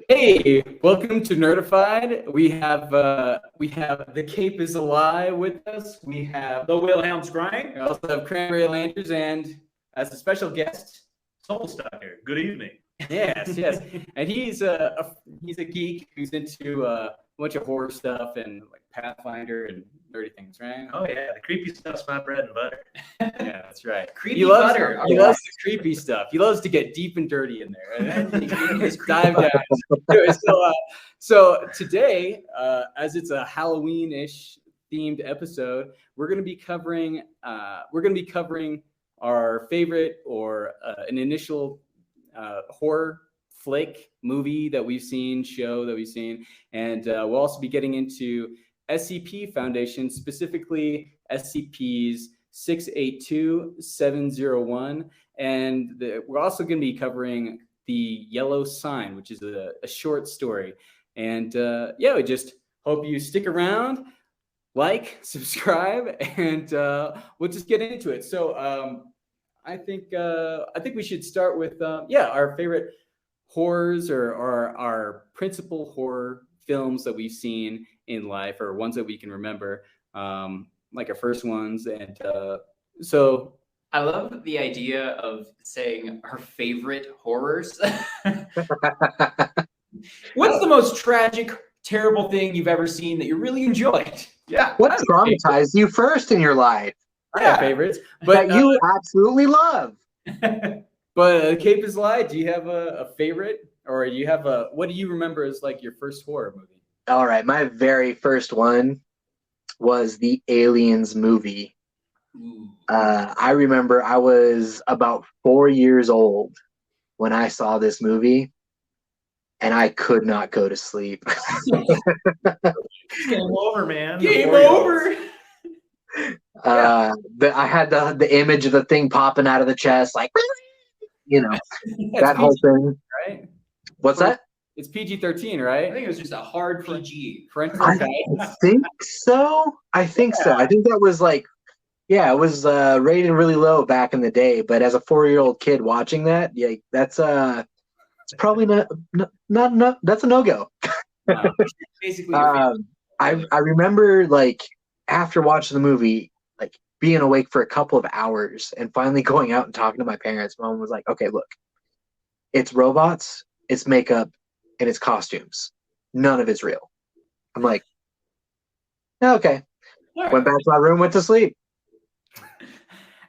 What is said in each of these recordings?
Hey, welcome to Nerdified. We have the Cape is alive with us. We have The Wilhelm Scream. we also have Cranberrylanders, and as a special guest, Soul Stalker. Good evening. yes, and he's a geek who's into a bunch of horror stuff and like Pathfinder and nerdy things, right? Oh yeah, the creepy stuff's my bread and butter. Yeah, that's right. Creepy He loves butter. he loves the creepy stuff. He loves to get deep and dirty in there and just dive down. Anyway, so today, as it's a Halloween-ish themed episode, we're going to be covering our favorite or an initial horror flick movie that we've seen, show that we've seen, and we'll also be getting into SCP Foundation, specifically SCPs 682-701, and we're also going to be covering the Yellow Sign, which is a short story. And we just hope you stick around, like, subscribe, and we'll just get into it. So I think we should start with our favorite horrors or our principal horror films that we've seen in life, or ones that we can remember, like our first ones. And so I love the idea of saying our favorite horrors. What's the most tragic, terrible thing you've ever seen that you really enjoyed? yeah, What traumatized you first in your life I have favorites, but that you absolutely love? But Cape is Live. Do you have a favorite, or do you have what do you remember as like your first horror movie? All right, my very first one was the Aliens movie. I remember I was about 4 years old when I saw this movie, and I could not go to sleep. Game over, man. Game over. I had the image of the thing popping out of the chest, like, that whole thing. Right? What's that? It's PG-13, I right? think it was just a hard PG. Parental I guidance. think so. I think that was like, it was rated really low back in the day. But as a 4-year-old kid watching that, that's it's probably not that's a no-go. Wow. Basically, I remember, like, after watching the movie, like, being awake for a couple of hours and finally going out and talking to my parents. Mom was like, "Okay, look, it's robots, it's makeup, and it's costumes. None of it's real." I'm like, okay. right. Went back to my room, went to sleep.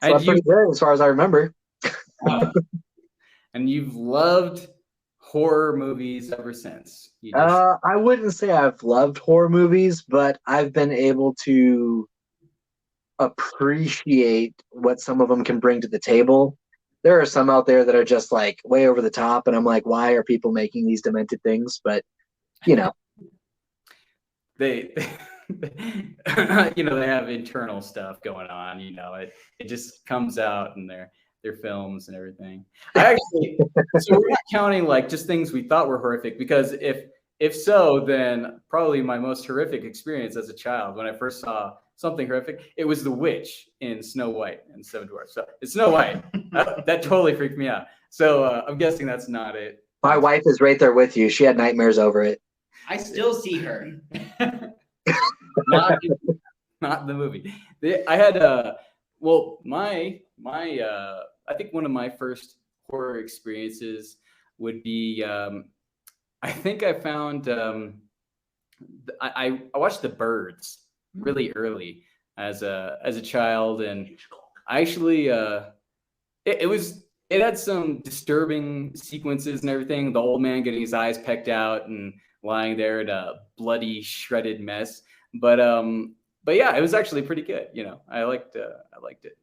And Slept pretty good as far as I remember. And you've loved horror movies ever since. You just, I wouldn't say I've loved horror movies, but I've been able to appreciate what some of them can bring to the table. There are some out there that are just like way over the top, and I'm like, why are people making these demented things? But they they have internal stuff going on. It just comes out in their films and everything. So we're not counting like just things we thought were horrific, because if so, then probably my most horrific experience as a child, when I first saw something horrific, it was the witch in Snow White and Seven Dwarfs. So it's Snow White. That totally freaked me out. So I'm guessing that's not it. my wife is right there with you. She had nightmares over it. I still see her. not the movie. I had I think one of my first horror experiences would be I think I found I watched The Birds really early as a child, and I actually it had some disturbing sequences and everything. The old man getting his eyes pecked out and lying there in a bloody, shredded mess. But yeah, it was actually pretty good. I liked it.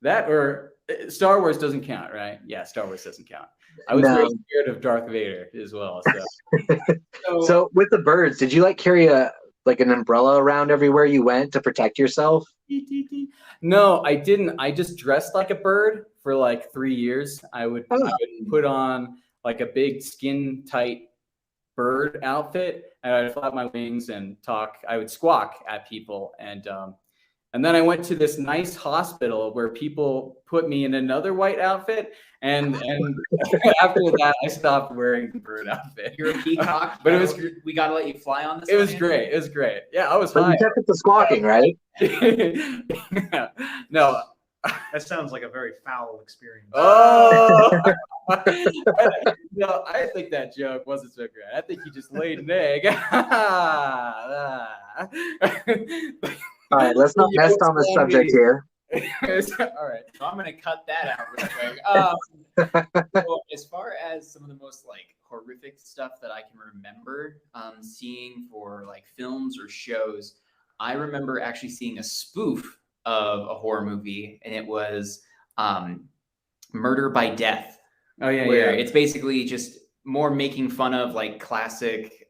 That, or Star Wars doesn't count, right? Yeah, Star Wars doesn't count. I was very scared of Darth Vader as well. So with The Birds, did you like carry an umbrella around everywhere you went to protect yourself? No, I didn't. I just dressed like a bird for like 3 years. I would put on like a big skin tight bird outfit, and I'd flap my wings and talk. I would squawk at people, and And then I went to this nice hospital where people put me in another white outfit. And after that, I stopped wearing the bird outfit. You're a peacock, But it was we gotta let you fly on this. it was great. It was great. Yeah, I was But high. you kept it to squawking, right? No. That sounds like a very foul experience. Oh. No, I think that joke wasn't so great. I think he just laid an egg. All right, let's not mess on the subject here. All right. So I'm gonna cut that out real quick. So as far as some of the most like horrific stuff that I can remember seeing for like films or shows, I remember actually seeing a spoof of a horror movie, and it was Murder by Death. Oh yeah, where yeah. it's basically just more making fun of like classic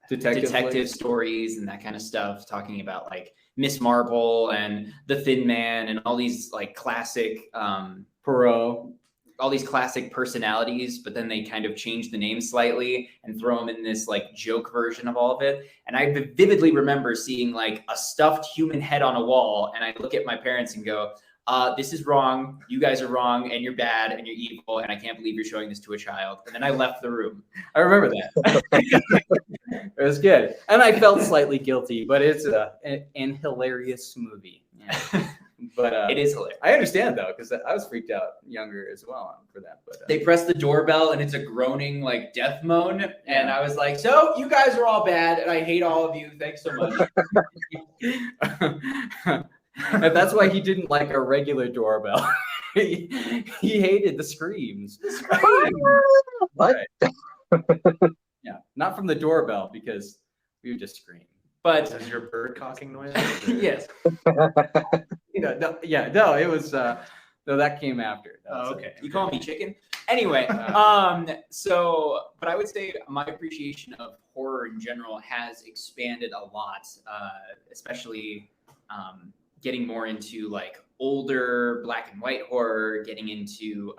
detective stories and that kind of stuff, talking about like Miss Marple and the Thin Man and all these like classic Perot. all these classic personalities, but then they kind of change the name slightly and throw them in this like joke version of all of it. And I vividly remember seeing like a stuffed human head on a wall, and I look at my parents and go, this is wrong. You guys are wrong, and you're bad, and you're evil, and I can't believe you're showing this to a child. And then I left the room. I remember that. It was good, and I felt slightly guilty, but it's an hilarious movie. Yeah. But It is hilarious. I understand though, because I was freaked out younger as well for that. But They press the doorbell, and it's a groaning like death moan, and I was like, "So you guys are all bad, and I hate all of you. Thanks so much." and that's why he didn't like a regular doorbell. he hated the screams. What? Right. Yeah, not from the doorbell, because we would just scream. Is But this your bird cocking noise? yes, No, it was no, that came after. That was okay. you call me chicken. Anyway, so, but I would say my appreciation of horror in general has expanded a lot, especially getting more into like older black and white horror, getting into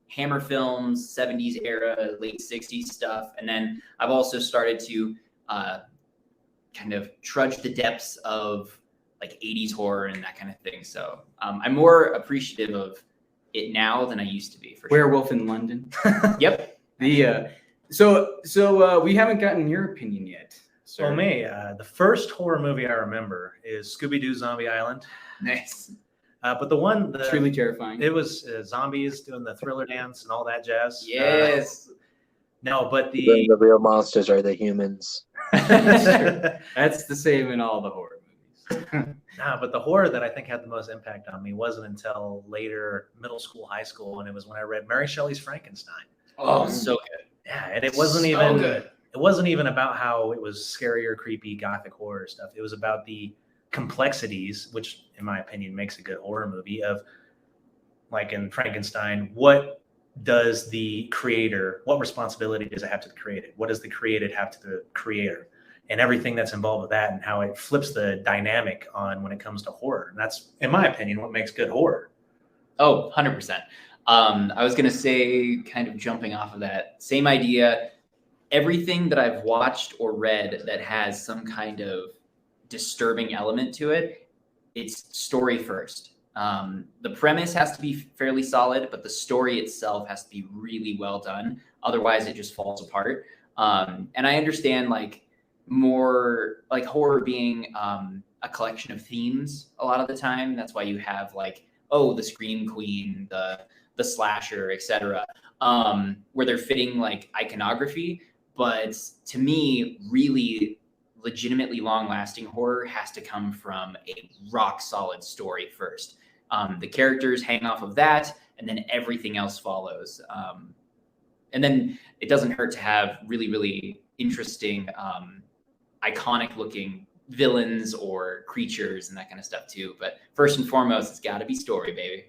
Hammer films, 70s era, late 60s stuff. And then I've also started to kind of trudge the depths of like 80s horror and that kind of thing. So I'm more appreciative of it now than I used to be, for sure. Werewolf in London. Yep. So we haven't gotten your opinion yet. So me, the first horror movie I remember is Scooby Doo Zombie Island. Nice. But the one that Truly terrifying. it was zombies doing the Thriller dance and all that jazz. Yes. No, but The real monsters are the humans. That's the same in all the horror movies. Nah, but the horror that I think had the most impact on me wasn't until later middle school, high school, and it was when I read Mary Shelley's Frankenstein. Oh, so good. Yeah, and it wasn't So even good. It wasn't even about how it was scary or creepy gothic horror stuff. It was about the complexities, which in my opinion makes a good horror movie, of like in Frankenstein, what does the creator, what responsibility does it have to the created? What does the created have to the creator? And everything that's involved with that, and how it flips the dynamic on when it comes to horror. And that's, in my opinion, what makes good horror. Oh, 100%. I was going to say, kind of jumping off of that same idea, everything that I've watched or read that has some kind of disturbing element to it, it's story first. The premise has to be fairly solid, but the story itself has to be really well done. Otherwise, it just falls apart. And I understand like more like horror being a collection of themes a lot of the time. That's why you have like, oh, the Scream Queen, the slasher, etc., where they're fitting like iconography. But to me, really legitimately long-lasting horror has to come from a rock-solid story first. The characters hang off of that, and then everything else follows. And then it doesn't hurt to have really, really interesting, iconic-looking villains or creatures and that kind of stuff too. But first and foremost, it's got to be story, baby.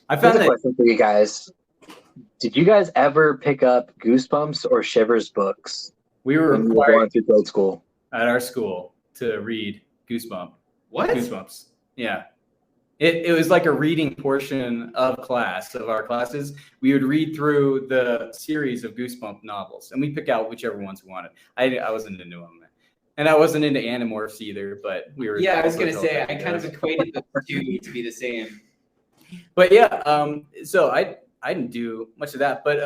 I Here's found a that question for you guys. Did you guys ever pick up Goosebumps or Shivers books we were when you were required going through grade school? at our school to read What? Goosebumps. Yeah. It was like a reading portion of our classes. We would read through the series of Goosebump novels, and we pick out whichever ones we wanted. I wasn't into them. And I wasn't into Animorphs either, but we were. Yeah, I was also gonna told say that I it kind of does. equated the two to be the same. But yeah, so I didn't do much of that, but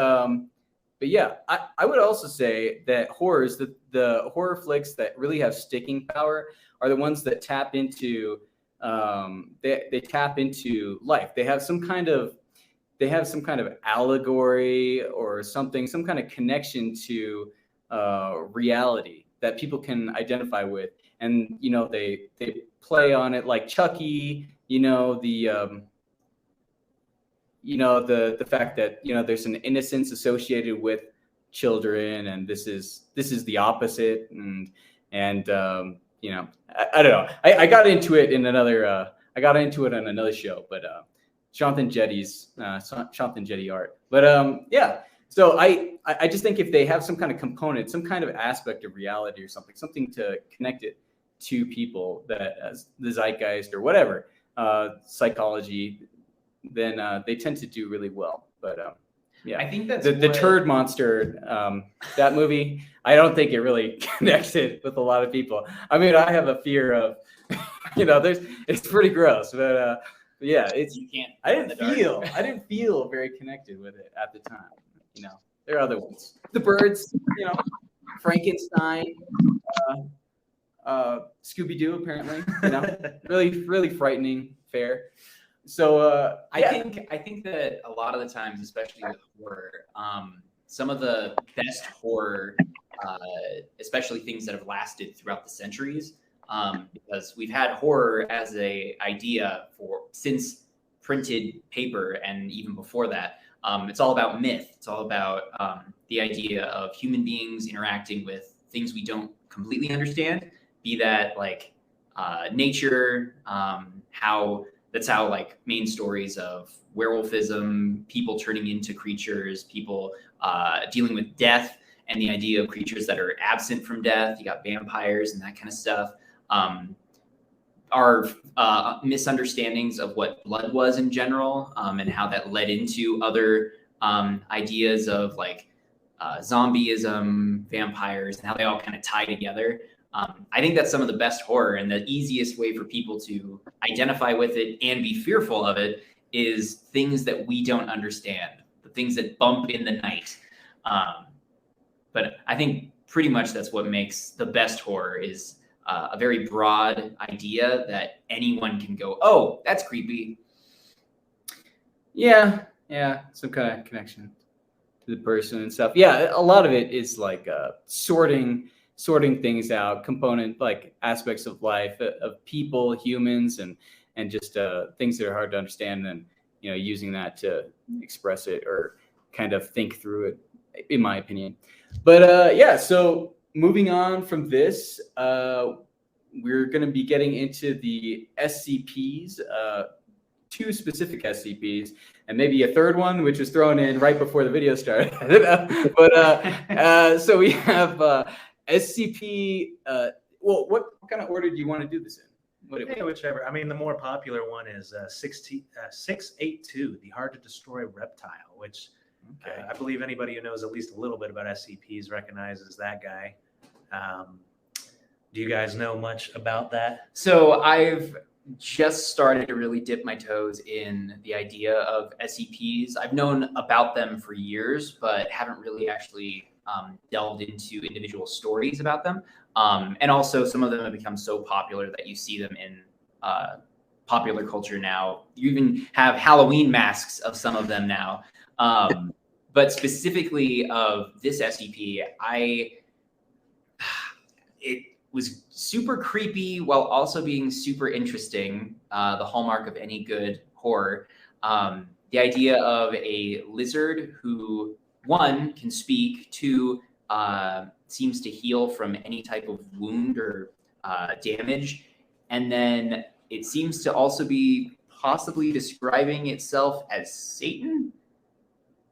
yeah, I would also say that horrors, the horror flicks that really have sticking power are the ones that tap into they tap into life. They have some kind of allegory or something, some kind of connection to reality that people can identify with, and they play on it, like Chucky. The fact that there's an innocence associated with children, and this is the opposite, and I don't know. I got into it in another on another show, but Jonathan Jetty's Jonathan Jetty art. But yeah, so I just think if they have some kind of component, some kind of aspect of reality or something to connect it to people, that as the zeitgeist or whatever, psychology, then they tend to do really well. But yeah, I think that's the turd monster, that movie, I don't think it really connected with a lot of people. I mean, I have a fear of, it's pretty gross, but yeah, you can't. I didn't feel very connected with it at the time. There are other ones, the birds, Frankenstein, Scooby Doo, apparently, really, really frightening fare. So I think that a lot of the times, especially with horror, some of the best horror, especially things that have lasted throughout the centuries, because we've had horror as a idea since printed paper, and even before that. It's all about myth. It's all about the idea of human beings interacting with things we don't completely understand, be that like nature, that's how like main stories of werewolfism, people turning into creatures, people dealing with death, and the idea of creatures that are absent from death. You got vampires and that kind of stuff. Our misunderstandings of what blood was in general, and how that led into other ideas of like zombieism, vampires, and how they all kind of tie together. I think that's some of the best horror, and the easiest way for people to identify with it and be fearful of it is things that we don't understand, the things that bump in the night. But I think pretty much that's what makes the best horror, is a very broad idea that anyone can go, oh, that's creepy. Yeah, some kind of connection to the person and stuff. Yeah, a lot of it is like sorting things out, component, like aspects of life, of people, humans, and just things that are hard to understand, and using that to express it or kind of think through it, in my opinion. But yeah, so moving on from this, we're going to be getting into the SCPs, 2 specific SCPs, and maybe a third one, which was thrown in right before the video started. But so we have SCP. Well, what kind of order do you want to do this in? Whichever. I mean, the more popular one is 682, the hard to destroy reptile, which I believe anybody who knows at least a little bit about SCPs recognizes that guy. Do you guys know much about that? So I've just started to really dip my toes in the idea of SCPs. I've known about them for years, but haven't really actually delved into individual stories about them. And also some of them have become so popular that you see them in popular culture now. You even have Halloween masks of some of them now. But specifically of this SCP, it was super creepy while also being super interesting, the hallmark of any good horror. The idea of a lizard who, 1, can speak, 2, seems to heal from any type of wound or damage, and then it seems to also be possibly describing itself as Satan.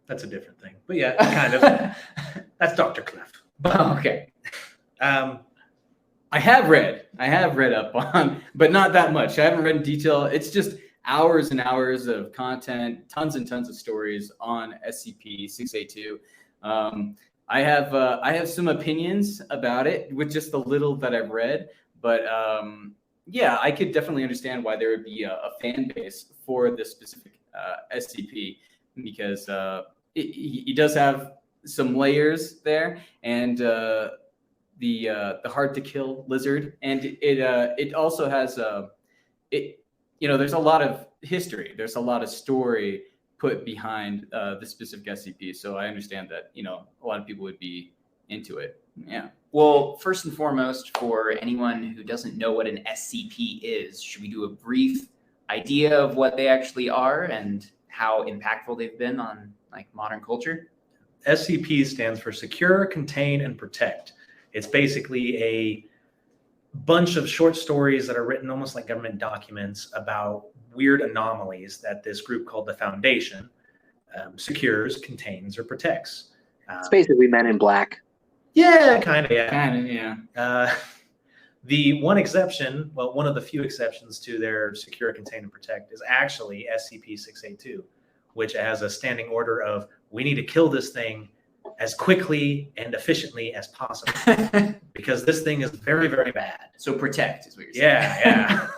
That's a different thing, but yeah, kind of. That's Dr. Clef. Oh, okay. I have read up on, but not that much. I haven't read in detail. It's just hours and hours of content, tons and tons of stories on SCP-682. I have some opinions about it with just the little that I've read, but yeah, I could definitely understand why there would be a fan base for this specific SCP because he does have some layers there, and the hard to kill lizard, and it also has there's a lot of history, there's a lot of story put behind the specific SCP, so I understand that a lot of people would be into it. Yeah. Well, first and foremost, for anyone who doesn't know what an SCP is, should we do a brief idea of what they actually are and how impactful they've been on like modern culture? SCP stands for Secure, Contain, and Protect. It's basically a bunch of short stories that are written almost like government documents about weird anomalies that this group called the Foundation secures, contains, or protects. It's basically Men in Black. Yeah, kind of, yeah. Kind of, yeah. The one exception, well, one of the few exceptions to their Secure, Contain, and Protect is actually SCP-682, which has a standing order of, we need to kill this thing as quickly and efficiently as possible because this thing is very, very bad. So protect is what you're saying. Yeah.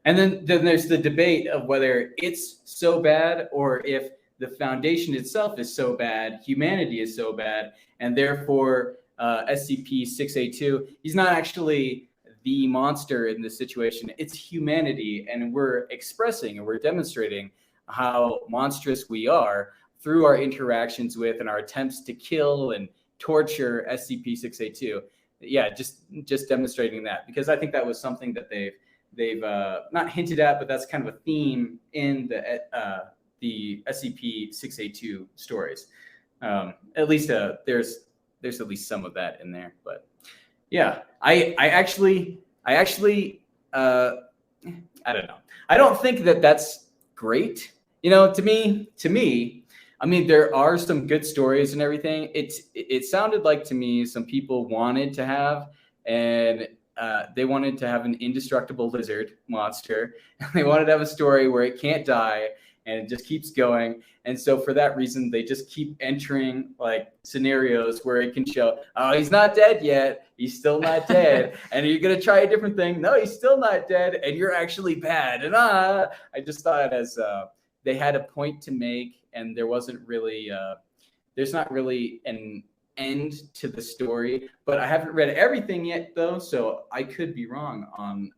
And then there's the debate of whether it's so bad or if the Foundation itself is so bad, humanity is so bad, and therefore SCP-682, he's not actually the monster in this situation. It's humanity, and we're expressing and we're demonstrating how monstrous we are through our interactions with and our attempts to kill and torture SCP-682. Yeah, just demonstrating that, because I think that was something that they've not hinted at, but that's kind of a theme in the SCP-682 stories. At least there's at least some of that in there. But yeah, I actually I don't know. I don't think that that's great. To me, I mean, there are some good stories and everything. It sounded like to me some people wanted to have, and they wanted to have an indestructible lizard monster. They wanted to have a story where it can't die and it just keeps going. And so for that reason, they just keep entering like scenarios where it can show, oh, he's not dead yet. He's still not dead. And you're going to try a different thing. No, he's still not dead. And you're actually bad. And I just thought as they had a point to make, and there wasn't really, there's not really an end to the story. But I haven't read everything yet, though, so I could be wrong on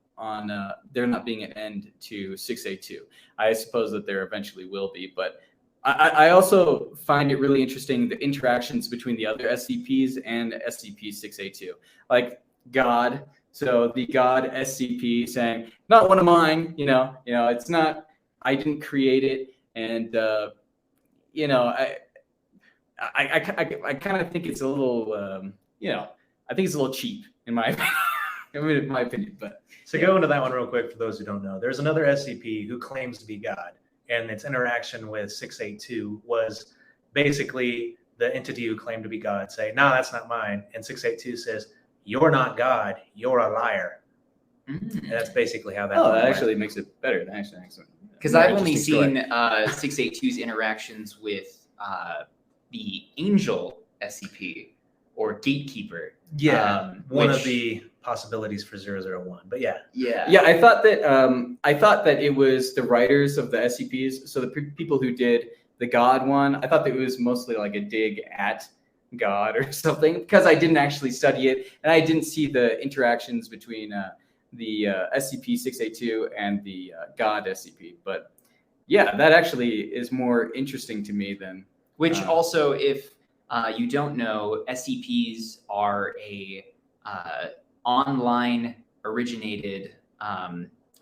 there not being an end to 682. I suppose that there eventually will be, but I also find it really interesting the interactions between the other SCPs and SCP-682, like God. So the God SCP saying, "Not one of mine," it's not. I didn't create it, and I kind of think it's a little, I think it's a little cheap in my opinion. But so go into that one real quick for those who don't know. There's another SCP who claims to be God, and its interaction with 682 was basically the entity who claimed to be God say, "No, that's not mine," and 682 says, "You're not God. You're a liar." And that's basically how that. Oh, that actually makes it better. Because I've only seen 682's interactions with the Angel SCP or Gatekeeper. Yeah, one of the possibilities for 001. But yeah. I thought that it was the writers of the SCPs, so the people who did the God one. I thought that it was mostly like a dig at God or something, because I didn't actually study it and I didn't see the interactions between the SCP-682 and the God SCP. But yeah, that actually is more interesting to me than. Which also, if you don't know, SCPs are a online originated,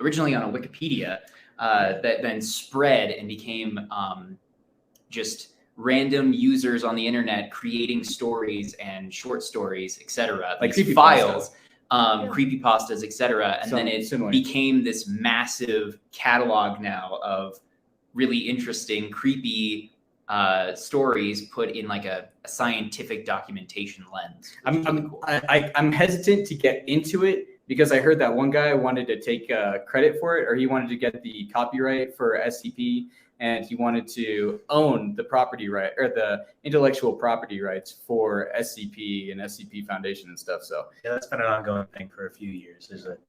originally on a Wikipedia, that then spread and became just random users on the internet creating stories and short stories, etc. Like files, creepypastas, etc. And then it became this massive catalog now of really interesting, creepy stories put in like a scientific documentation lens. I'm hesitant to get into it because I heard that one guy wanted to take credit for it, or he wanted to get the copyright for SCP and he wanted to own the property right or the intellectual property rights for SCP and SCP Foundation and stuff. So Yeah, that's been an ongoing thing for a few years, is it?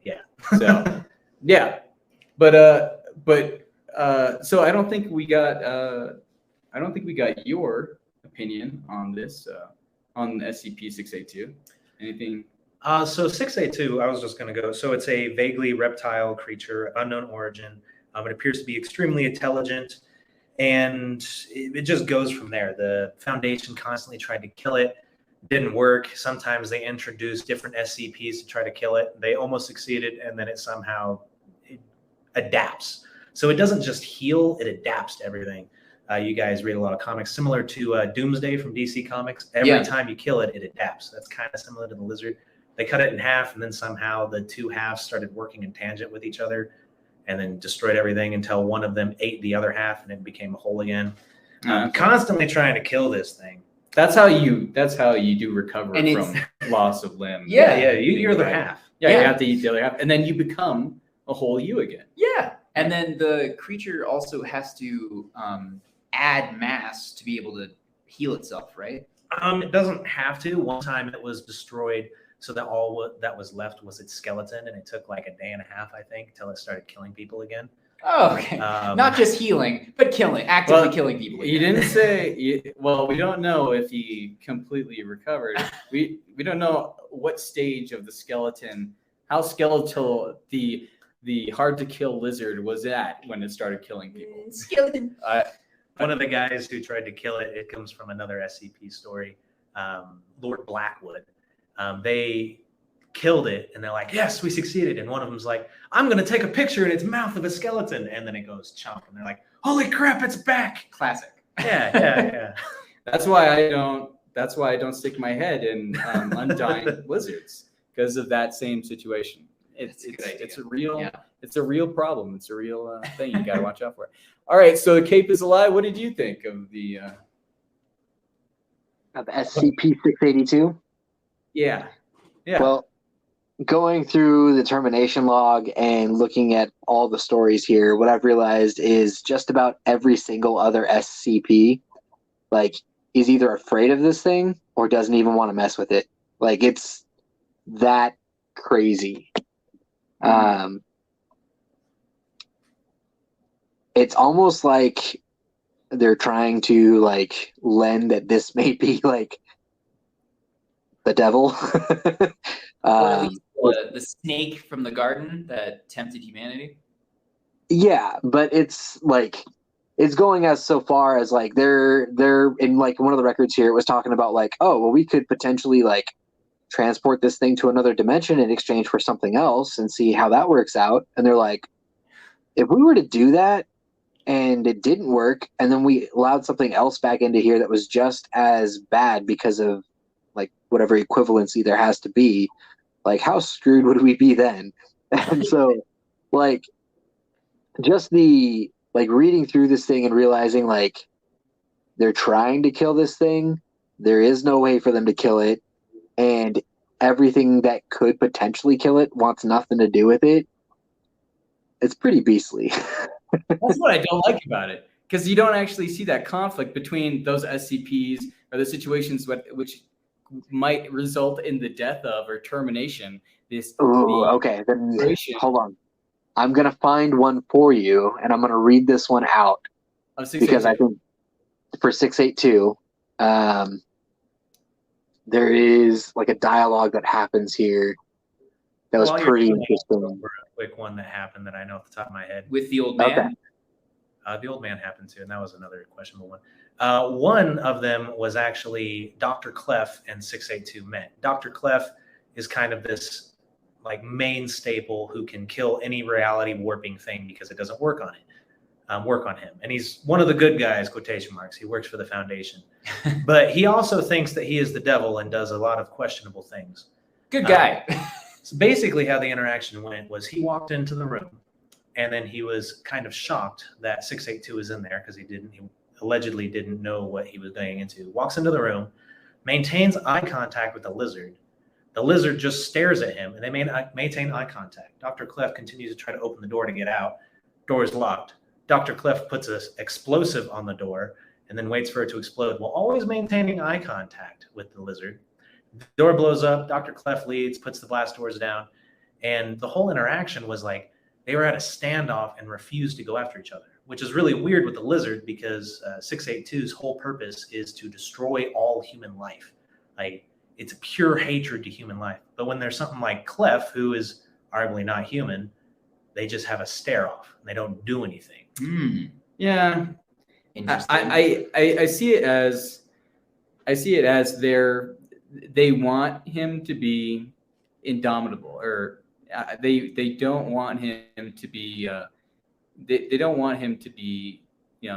Yeah. so yeah, but so I don't think we got your opinion on this on SCP-682. Anything? So 682, I was just going to go. So it's a vaguely reptile creature, unknown origin. It appears to be extremely intelligent, and it just goes from there. The Foundation constantly tried to kill it. Didn't work. Sometimes they introduced different SCPs to try to kill it. They almost succeeded, and then it somehow adapts. So it doesn't just heal, it adapts to everything. You guys read a lot of comics similar to Doomsday from DC Comics. Every time you kill it, it adapts. That's kind of similar to the lizard. They cut it in half, and then somehow the two halves started working in tangent with each other, and then destroyed everything until one of them ate the other half, and it became a whole again. Constantly trying to kill this thing. That's how you do recover from loss of limb. Yeah, you're the half. Yeah, you have to eat the other half, and then you become a whole you again. Yeah, and then the creature also has to add mass to be able to heal itself, right? It doesn't have to. One time it was destroyed, so that all that was left was its skeleton, and it took like a day and a half, I think, till it started killing people again. Oh, okay. Not just healing, but actively killing people again. You didn't say. Well, we don't know if he completely recovered. We don't know what stage of the skeleton, how skeletal the hard to kill lizard was at when it started killing people. Skeleton. One of the guys who tried to kill it, it comes from another SCP story, Lord Blackwood. They killed it, and they're like, yes, we succeeded. And one of them's like, I'm going to take a picture in its mouth of a skeleton. And then it goes chomp, and they're like, holy crap, it's back. Classic. Yeah. That's why I don't stick my head in undying lizards, because of that same situation. It's a real problem. It's a real thing you got to watch out for. All right, so the Cape is alive. What did you think of the SCP-682? Yeah. Well, going through the termination log and looking at all the stories here, what I've realized is just about every single other SCP, like, is either afraid of this thing or doesn't even want to mess with it. Like, it's that crazy. It's almost like they're trying to like lend that this may be like the devil. Or at least the snake from the garden that tempted humanity. Yeah, but it's like it's going as so far as like they're in like one of the records here. It was talking about like, oh well, we could potentially like transport this thing to another dimension in exchange for something else and see how that works out. And they're like, if we were to do that and it didn't work, and then we allowed something else back into here that was just as bad because of like whatever equivalency there has to be, like how screwed would we be then? And so like just the like reading through this thing and realizing like they're trying to kill this thing, there is no way for them to kill it, and everything that could potentially kill it wants nothing to do with it. It's pretty beastly. That's what I don't like about it, because you don't actually see that conflict between those SCPs or the situations which might result in the death of or termination. Okay, then hold on. I'm going to find one for you, and I'm going to read this one out. Because I think for 682, there is like a dialogue that happens here that was pretty interesting. A quick one that happened that I know off the top of my head. With the old man? Okay. The old man happened too, and that was another questionable one. One of them was actually Dr. Clef and 682 met. Dr. Clef is kind of this like main staple who can kill any reality warping thing because it doesn't work on him. And he's one of the good guys, quotation marks. He works for the Foundation. But he also thinks that he is the devil and does a lot of questionable things. Good guy. So basically how the interaction went was he walked into the room, and then he was kind of shocked that 682 was in there because he allegedly didn't know what he was going into. Walks into the room, maintains eye contact with the lizard. The lizard just stares at him, and they maintain eye contact. Dr. Clef continues to try to open the door to get out. Door is locked. Dr. Clef puts an explosive on the door and then waits for it to explode while always maintaining eye contact with the lizard. The door blows up, Dr. Clef leads, puts the blast doors down, and the whole interaction was like they were at a standoff and refused to go after each other, which is really weird with the lizard because 682's whole purpose is to destroy all human life. Like, it's a pure hatred to human life. But when there's something like Clef, who is arguably not human, they just have a stare off and they don't do anything. Yeah. Interesting. I see it as they want him to be indomitable, or they don't want him to be they don't want him to be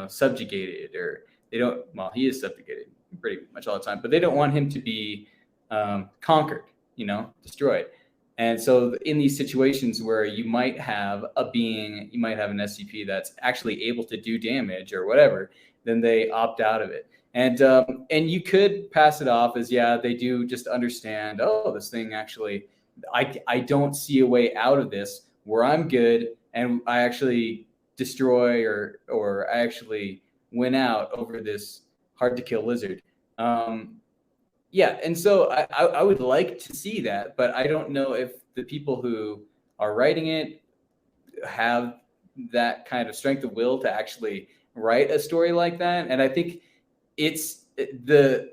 subjugated, or they don't. Well, he is subjugated pretty much all the time, but they don't want him to be conquered, destroyed. And so in these situations where you might have an SCP that's actually able to do damage or whatever, then they opt out of it. And you could pass it off as, yeah, they do just understand, oh, this thing actually, I don't see a way out of this where I'm good and I actually destroy or I actually win out over this hard to kill lizard. Yeah, and so I would like to see that, but I don't know if the people who are writing it have that kind of strength of will to actually write a story like that. And I think the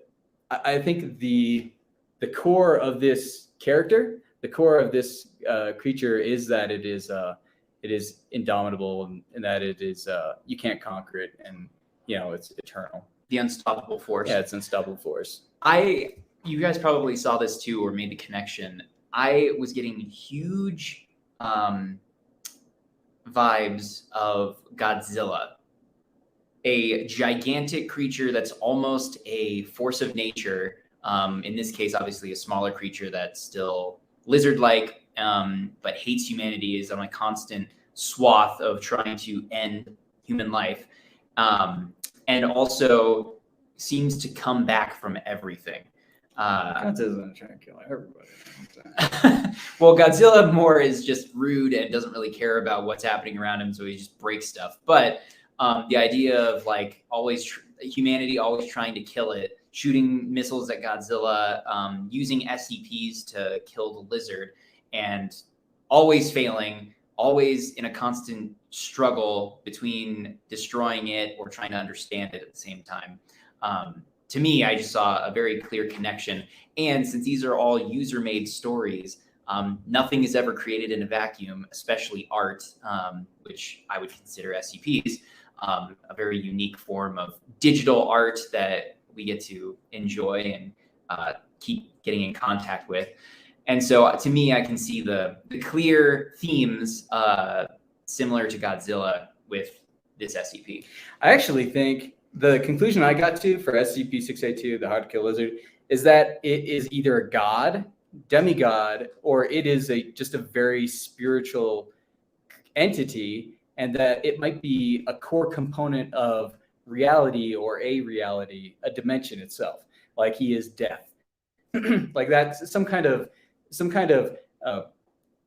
core of this character, the core of this creature is that it is indomitable, and that it is you can't conquer it, and it's eternal. The unstoppable force. Yeah, it's unstoppable force. You guys probably saw this too, or made the connection. I was getting huge vibes of Godzilla, a gigantic creature that's almost a force of nature. In this case, obviously a smaller creature that's still lizard-like, but hates humanity, is on a constant swath of trying to end human life, and also seems to come back from everything. Godzilla's trying to kill everybody. Well, Godzilla more is just rude and doesn't really care about what's happening around him, so he just breaks stuff. But the idea of like humanity always trying to kill it, shooting missiles at Godzilla, using SCPs to kill the lizard, and always failing, always in a constant struggle between destroying it or trying to understand it at the same time. To me, I just saw a very clear connection. And since these are all user-made stories, nothing is ever created in a vacuum, especially art, which I would consider SCPs, a very unique form of digital art that we get to enjoy and keep getting in contact with. And so to me, I can see the clear themes similar to Godzilla with this SCP. I actually think the conclusion I got to for SCP-682, the Hard to Kill Lizard, is that it is either a god, demigod, or it is just a very spiritual entity, and that it might be a core component of reality or a reality, a dimension itself, like he is death. Like that's some kind of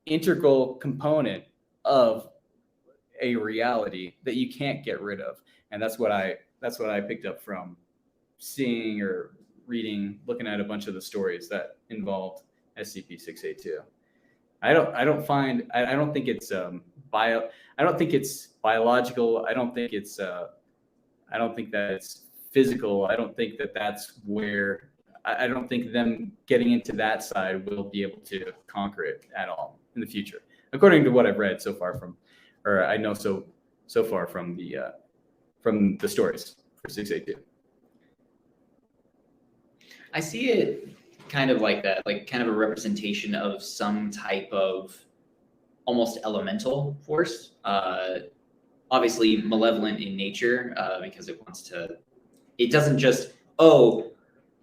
integral component of a reality that you can't get rid of. And that's what I picked up from seeing or reading, looking at a bunch of the stories that involved SCP-682. I don't think it's biological. I don't think that it's physical. I don't think that's where, I don't think them getting into that side will be able to conquer it at all in the future, according to what I've read so far I know so far from the stories for 682. I see it kind of like that, like kind of a representation of some type of almost elemental force, obviously malevolent in nature, because it doesn't just,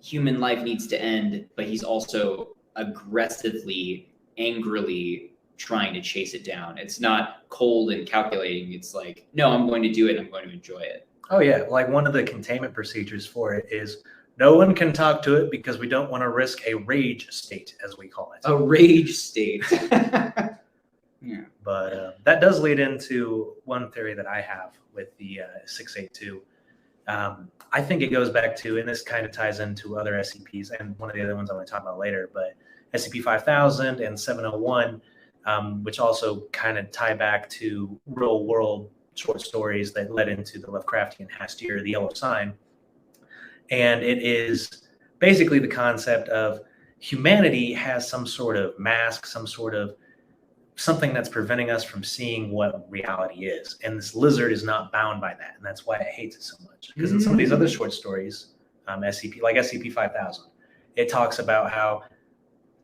human life needs to end, but he's also aggressively, angrily trying to chase it down. It's not cold and calculating. It's like, no, I'm going to do it. I'm going to enjoy it. Oh yeah, like one of the containment procedures for it is no one can talk to it because we don't want to risk a rage state, as we call it. A rage state. Yeah. But that does lead into one theory that I have with the 682. I think it goes back to, and this kind of ties into other SCPs and one of the other ones I'm going to talk about later, but SCP-5000 and 701, which also kind of tie back to real world short stories that led into the Lovecraftian Hastir, the Yellow Sign. And it is basically the concept of humanity has some sort of mask, some sort of something that's preventing us from seeing what reality is. And this lizard is not bound by that. And that's why I hate it so much. Because in some of these other short stories, SCP, like SCP-5000, it talks about how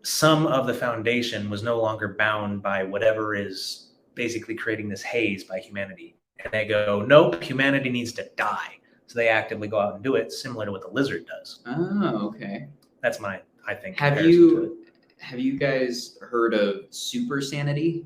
some of the Foundation was no longer bound by whatever is basically creating this haze by humanity. And they go, nope, humanity needs to die. So they actively go out and do it, similar to what the lizard does. Oh, okay. That's my, I think. Have you guys heard of super sanity?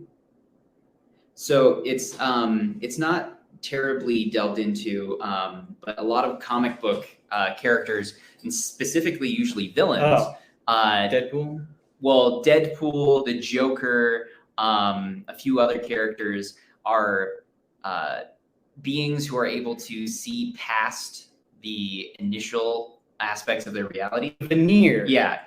So it's not terribly delved into, but a lot of comic book characters, and specifically usually villains. Deadpool? Well, Deadpool, the Joker, a few other characters are beings who are able to see past the initial aspects of their reality. Veneer. Yeah.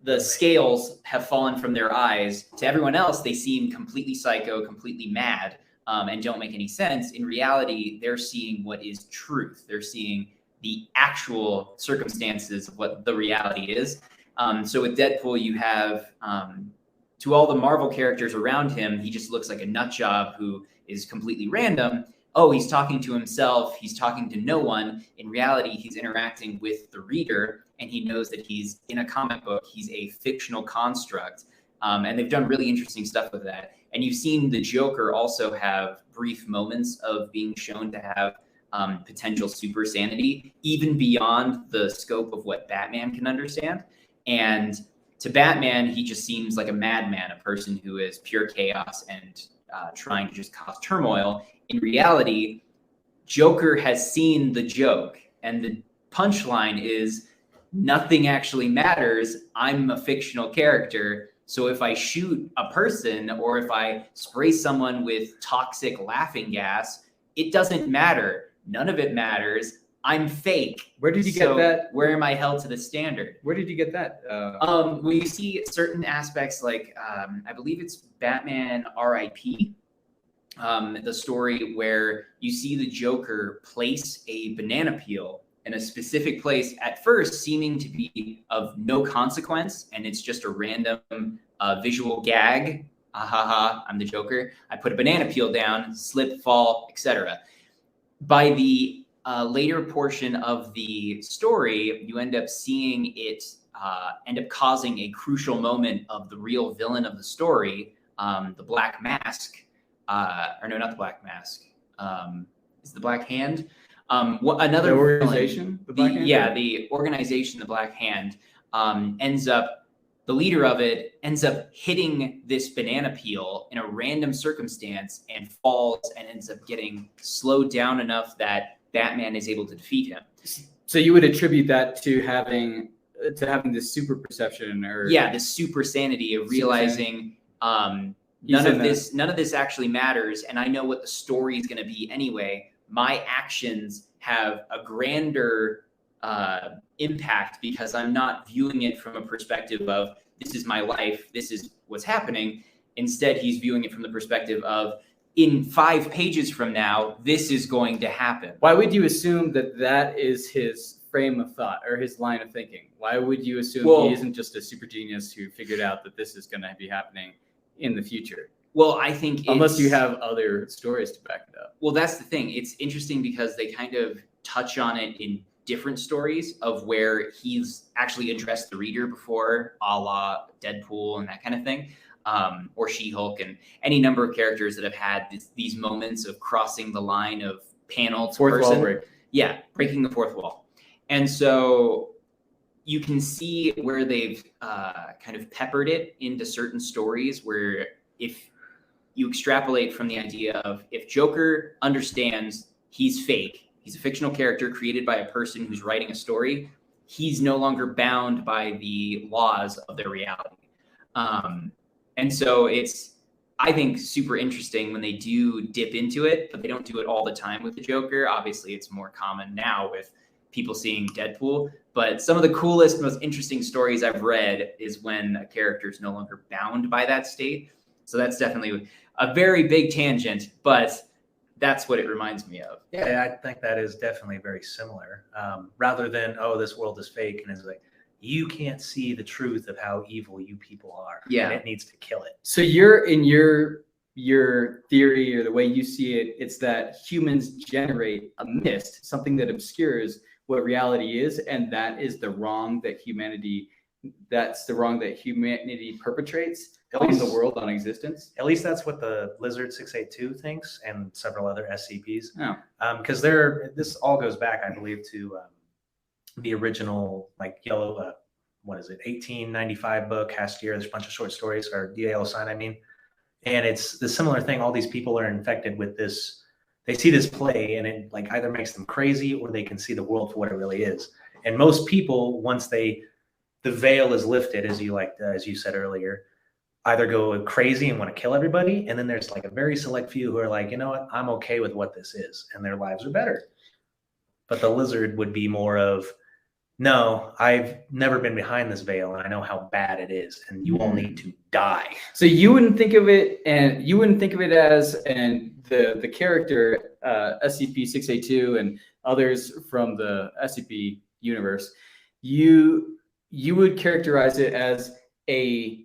The scales have fallen from their eyes. To everyone else, they seem completely psycho, completely mad, and don't make any sense. In reality, they're seeing what is truth. They're seeing the actual circumstances of what the reality is. So with Deadpool, you have, to all the Marvel characters around him, he just looks like a nut job who is completely random. Oh, he's talking to himself. He's talking to no one. In reality, he's interacting with the reader, and he knows that he's in a comic book. He's a fictional construct. And they've done really interesting stuff with that. And you've seen the Joker also have brief moments of being shown to have potential super sanity, even beyond the scope of what Batman can understand. And to Batman, he just seems like a madman, a person who is pure chaos and trying to just cause turmoil. In reality, Joker has seen the joke, and the punchline is nothing actually matters. I'm a fictional character. So if I shoot a person or if I spray someone with toxic laughing gas, it doesn't matter. None of it matters. I'm fake. Where did you get that? Where am I held to the standard? Where did you get that? When you see certain aspects, like I believe it's Batman R.I.P., the story where you see the Joker place a banana peel in a specific place, at first seeming to be of no consequence, and it's just a random visual gag. I'm the Joker. I put a banana peel down, slip, fall, etc. By the later portion of the story, you end up seeing it end up causing a crucial moment of the real villain of the story, the Black Mask. Or no, not the Black Mask. Is the Black Hand? Another the organization, the Black Hand? Yeah, the organization, the Black Hand, ends up, the leader of it ends up hitting this banana peel in a random circumstance and falls and ends up getting slowed down enough that Batman is able to defeat him. So you would attribute that to having this super perception, or this super sanity of realizing none of this actually matters, and I know what the story is going to be anyway. My actions have a grander impact because I'm not viewing it from a perspective of this is my life, this is what's happening. Instead, he's viewing it from the perspective of in 5 pages from now, this is going to happen. Why would you assume that is his frame of thought or his line of thinking? Why would you assume he isn't just a super genius who figured out that this is going to be happening in the future? Well, I think unless you have other stories to back it up. Well, that's the thing. It's interesting because they kind of touch on it in different stories of where he's actually addressed the reader before, a la Deadpool and that kind of thing, or She-Hulk, and any number of characters that have had these moments of crossing the line of panel to fourth person. Wall break. Yeah, breaking the fourth wall. And so you can see where they've kind of peppered it into certain stories where if you extrapolate from the idea of if Joker understands he's fake, he's a fictional character created by a person who's writing a story, he's no longer bound by the laws of their reality. And so it's I think super interesting when they do dip into it, but they don't do it all the time with the Joker. Obviously, it's more common now with people seeing Deadpool. But some of the coolest, most interesting stories I've read is when a character is no longer bound by that state. So that's definitely a very big tangent, but that's what it reminds me of. Yeah, I think that is definitely very similar. Rather than, oh, this world is fake, and it's like, you can't see the truth of how evil you people are. Yeah. And it needs to kill it. So you're in your theory, or the way you see it, it's that humans generate a mist, something that obscures what reality is, and that's the wrong that humanity perpetrates in the world on existence. At least that's what the Lizard 682 thinks, and several other SCPs. Oh. Because this all goes back, I believe, to the original yellow, 1895 book, Hastier. There's a bunch of short stories, or the Yellow Sign, I mean. And it's the similar thing. All these people are infected with this. They see this play, and it either makes them crazy, or they can see the world for what it really is. And most people, once the veil is lifted, as you said earlier, either go crazy and want to kill everybody, and then there's a very select few who are like, you know what, I'm okay with what this is, and their lives are better. But the Lizard would be more of, no, I've never been behind this veil, and I know how bad it is, and you all need to die. So you wouldn't think of it as, and the character SCP-682 and others from the SCP universe, you would characterize it as a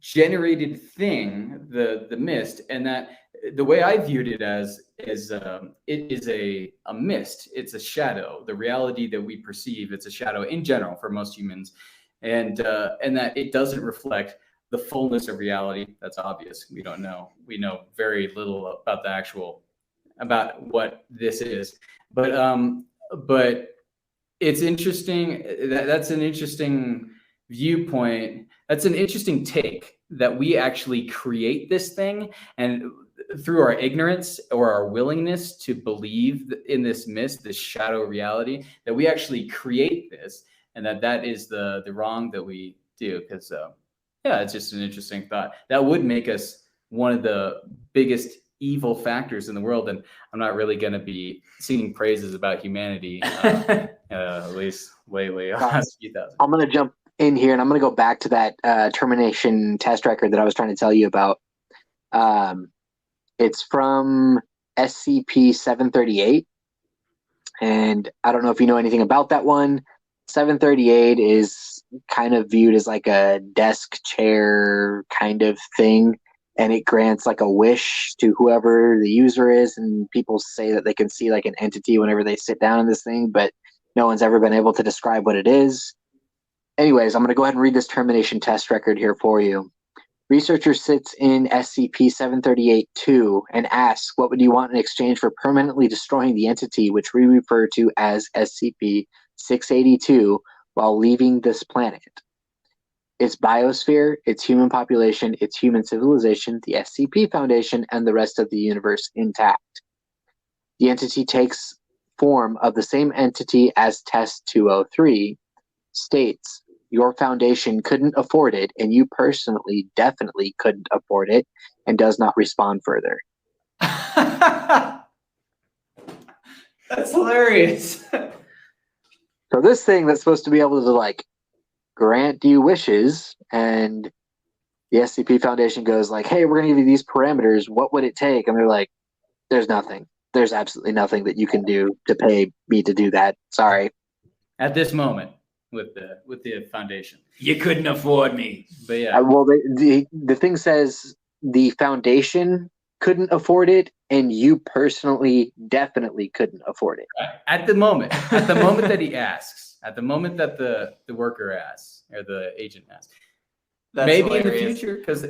generated thing, the mist, and that the way I viewed it is it is a mist. It's a shadow. The reality that we perceive, it's a shadow in general for most humans, and that it doesn't reflect the fullness of reality. That's obvious. We don't know. We know very little about what this is, but it's interesting. That's an interesting viewpoint. That's an interesting take, that we actually create this thing, and through our ignorance or our willingness to believe in this mist, this shadow reality, that we actually create this, and that is the wrong that we do. Because it's just an interesting thought. That would make us one of the biggest evil factors in the world, and I'm not really going to be singing praises about humanity, at least lately. I'm going to jump in here, and I'm going to go back to that termination test record that I was trying to tell you about. It's from SCP-738, and I don't know if you know anything about that one. 738 is kind of viewed as like a desk chair kind of thing, and it grants a wish to whoever the user is, and people say that they can see an entity whenever they sit down in this thing, but no one's ever been able to describe what it is. Anyways, I'm going to go ahead and read this termination test record here for you. Researcher sits in SCP-738-2 and asks, what would you want in exchange for permanently destroying the entity which we refer to as SCP-682 while leaving this planet? Its biosphere, its human population, its human civilization, the SCP Foundation, and the rest of the universe intact. The entity takes form of the same entity as Test 203, states, your foundation couldn't afford it, and you personally definitely couldn't afford it, and does not respond further. That's hilarious. So this thing that's supposed to be able to grant you wishes, and the SCP Foundation goes hey, we're going to give you these parameters. What would it take? And they're like, there's nothing. There's absolutely nothing that you can do to pay me to do that. Sorry. At this moment. With the Foundation, you couldn't afford me. But yeah, well, the thing says the Foundation couldn't afford it, and you personally definitely couldn't afford it. At the moment that he asks, at the moment that the worker asks, or the agent asks. That's maybe hilarious. In the future, because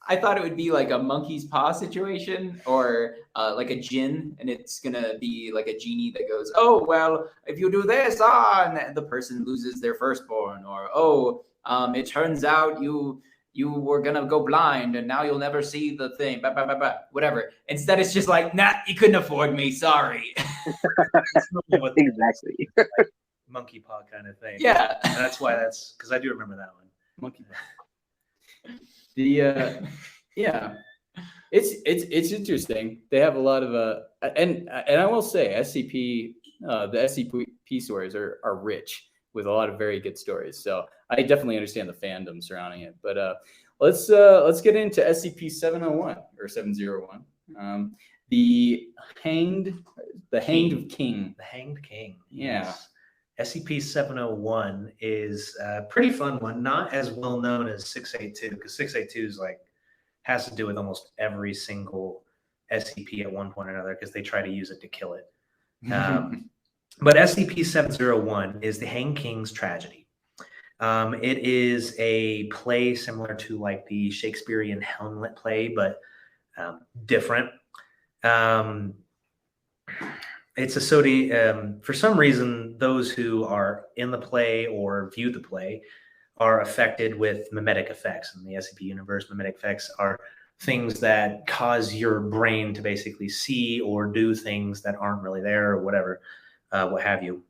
I thought it would be like a monkey's paw situation, or like a djinn, and it's gonna be like a genie that goes, oh, well, if you do this, and the person loses their firstborn, or it turns out you were gonna go blind and now you'll never see the thing, whatever. Instead, it's just like, nah, you couldn't afford me, sorry. Exactly. Monkey paw kind of thing. Yeah. And because I do remember that one. monkey paw. Yeah, it's interesting. They have a lot of and I will say SCP the SCP stories are rich with a lot of very good stories. So I definitely understand the fandom surrounding it. But let's get into SCP 701 or 701. The hanged king. The Hanged King. Yeah. Yes. SCP-701 is a pretty fun one, not as well known as 682, because 682 is like has to do with almost every single SCP at one point or another because they try to use it to kill it. But SCP-701 is the Hanged King's Tragedy. It is a play similar to like the Shakespearean Hamlet play, but different. It's a for some reason, those who are in the play or view the play are affected with mimetic effects. In the SCP universe, mimetic effects are things that cause your brain to basically see or do things that aren't really there or whatever, what have you.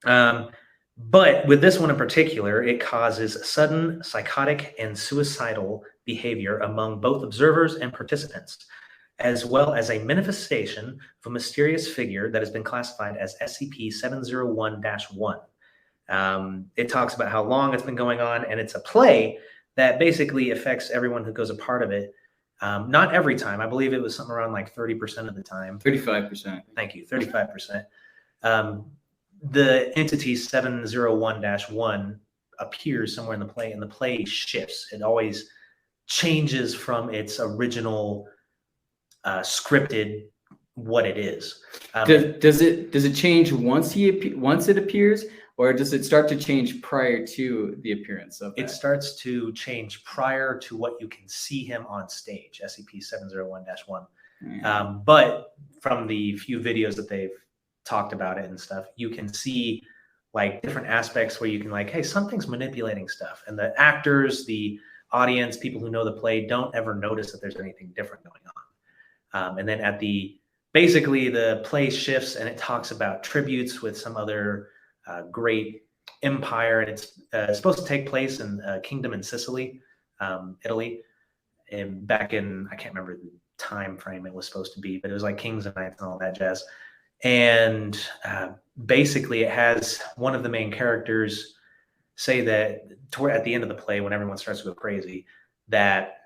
But with this one in particular, it causes sudden psychotic and suicidal behavior among both observers and participants, as well as a manifestation of a mysterious figure that has been classified as SCP-701-1. It talks about how long it's been going on, and it's a play that basically affects everyone who goes a part of it. Not every time. I believe it was something around like 30% of the time. 35%. Thank you, 35%. The entity 701-1 appears somewhere in the play, and the play shifts. It always changes from its original scripted what it is. Does it change once it appears, or does it start to change prior to the appearance of that? It starts to change prior to what you can see him on stage, SCP-701-1. But from the few videos that they've talked about it and stuff, you can see like different aspects where you can like, hey, something's manipulating stuff. And the actors, the audience, people who know the play don't ever notice that there's anything different going on. And then basically the play shifts and it talks about tributes with some other great empire. And it's supposed to take place in a kingdom in Sicily, Italy. And back in, I can't remember the time frame it was supposed to be, but it was like kings and knights and all that jazz. And basically it has one of the main characters say that at the end of the play, when everyone starts to go crazy, that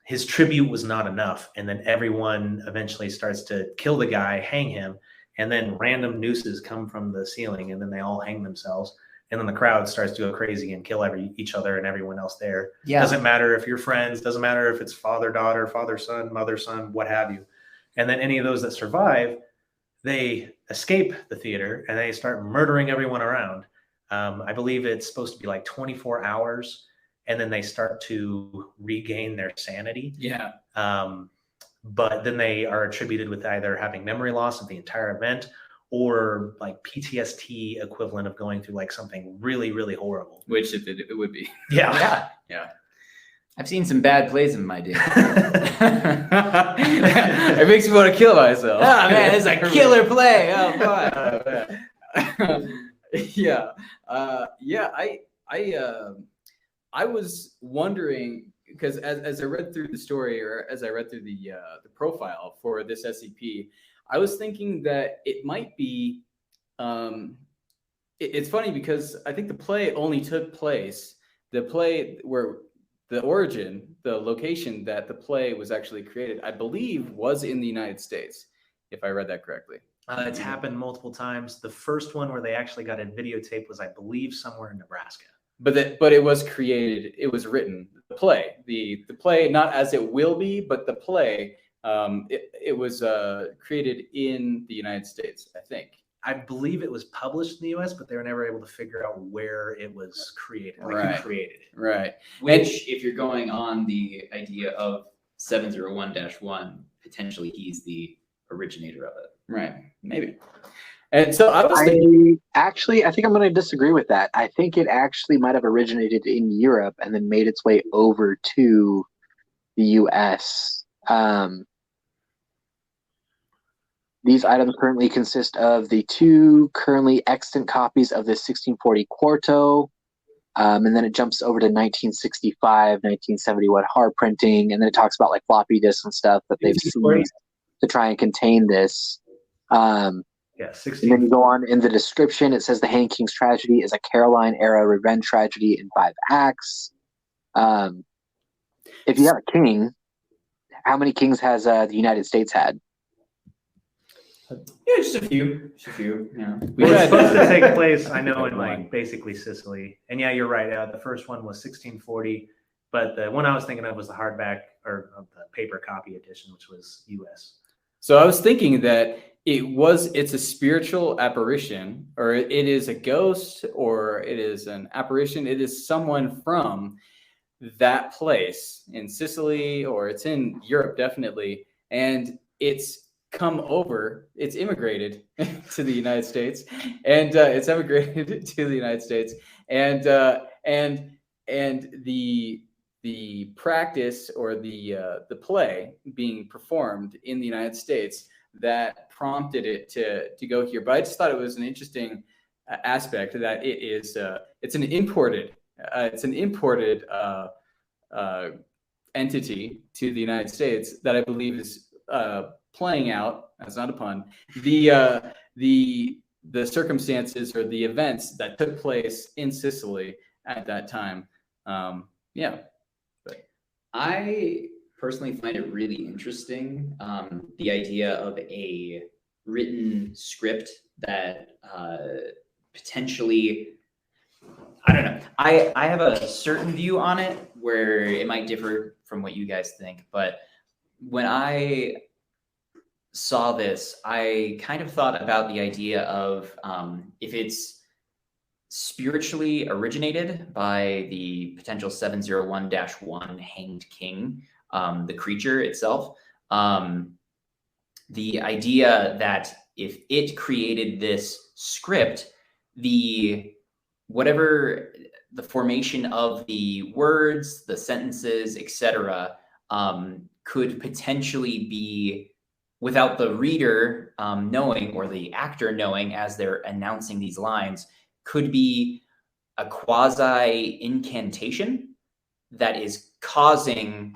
his tribute was not enough. And then everyone eventually starts to kill the guy, hang him, and then random nooses come from the ceiling and then they all hang themselves. And then the crowd starts to go crazy and kill each other and everyone else there. Yeah. Doesn't matter if you're friends, doesn't matter if it's father, daughter, father, son, mother, son, what have you. And then any of those that survive, they escape the theater and they start murdering everyone around. I believe it's supposed to be like 24 hours and then they start to regain their sanity. Yeah. But then they are attributed with either having memory loss of the entire event or like PTSD equivalent of going through like something really, really horrible. Which it would be. Yeah. Yeah. Yeah. I've seen some bad plays in my day. It makes me want to kill myself. Oh man, it's a killer play. Oh boy. Yeah. I was wondering because as I read through the story or as I read through the profile for this SCP, I was thinking that it might be. It's funny because I think the play only took place. The play where the origin, the location that the play was actually created, I believe, was in the United States, if I read that correctly. It's happened multiple times. The first one where they actually got it videotaped was, I believe, somewhere in Nebraska. But it was created. It was written. The play, not as it will be, but the play. It was created in the United States, I think. I believe it was published in the U.S., but they were never able to figure out where it was created, like Right. who created it. Right. Which, if you're going on the idea of 701-1, potentially he's the originator of it. Right. Maybe. And so I was thinking, I think I'm going to disagree with that. I think it actually might have originated in Europe and then made its way over to the U.S. These items currently consist of the 2 currently extant copies of the 1640 quarto, And then it jumps over to 1965, 1971 hard printing, and then it talks about like floppy disks and stuff that they've seized to try and contain this. Yeah, and then you go on in the description, it says the Hanging King's tragedy is a Caroline-era revenge tragedy in 5 acts. If you have a king, how many kings has the United States had? Yeah, just a few. Yeah. It's supposed to take place, I know, in like basically Sicily. And yeah, you're right. The first one was 1640, but the one I was thinking of was the hardback or the paper copy edition, which was U.S. So I was thinking that it's a spiritual apparition, or it is a ghost, or it is an apparition. It is someone from that place in Sicily, or it's in Europe, definitely. And it's immigrated to the United States, and the practice or the play being performed in the United States that prompted it to go here. But I just thought it was an interesting aspect that it's an imported entity to the United States that I believe is playing out, that's not a pun, the circumstances or the events that took place in Sicily at that time. I personally find it really interesting, the idea of a written script that potentially, I don't know. I have a certain view on it where it might differ from what you guys think, but when I saw this, I kind of thought about the idea of if it's spiritually originated by the potential 701-1 Hanged King, the creature itself, the idea that if it created this script, whatever the formation of the words, the sentences, etc., could potentially be, without the reader knowing or the actor knowing as they're announcing these lines, could be a quasi incantation that is causing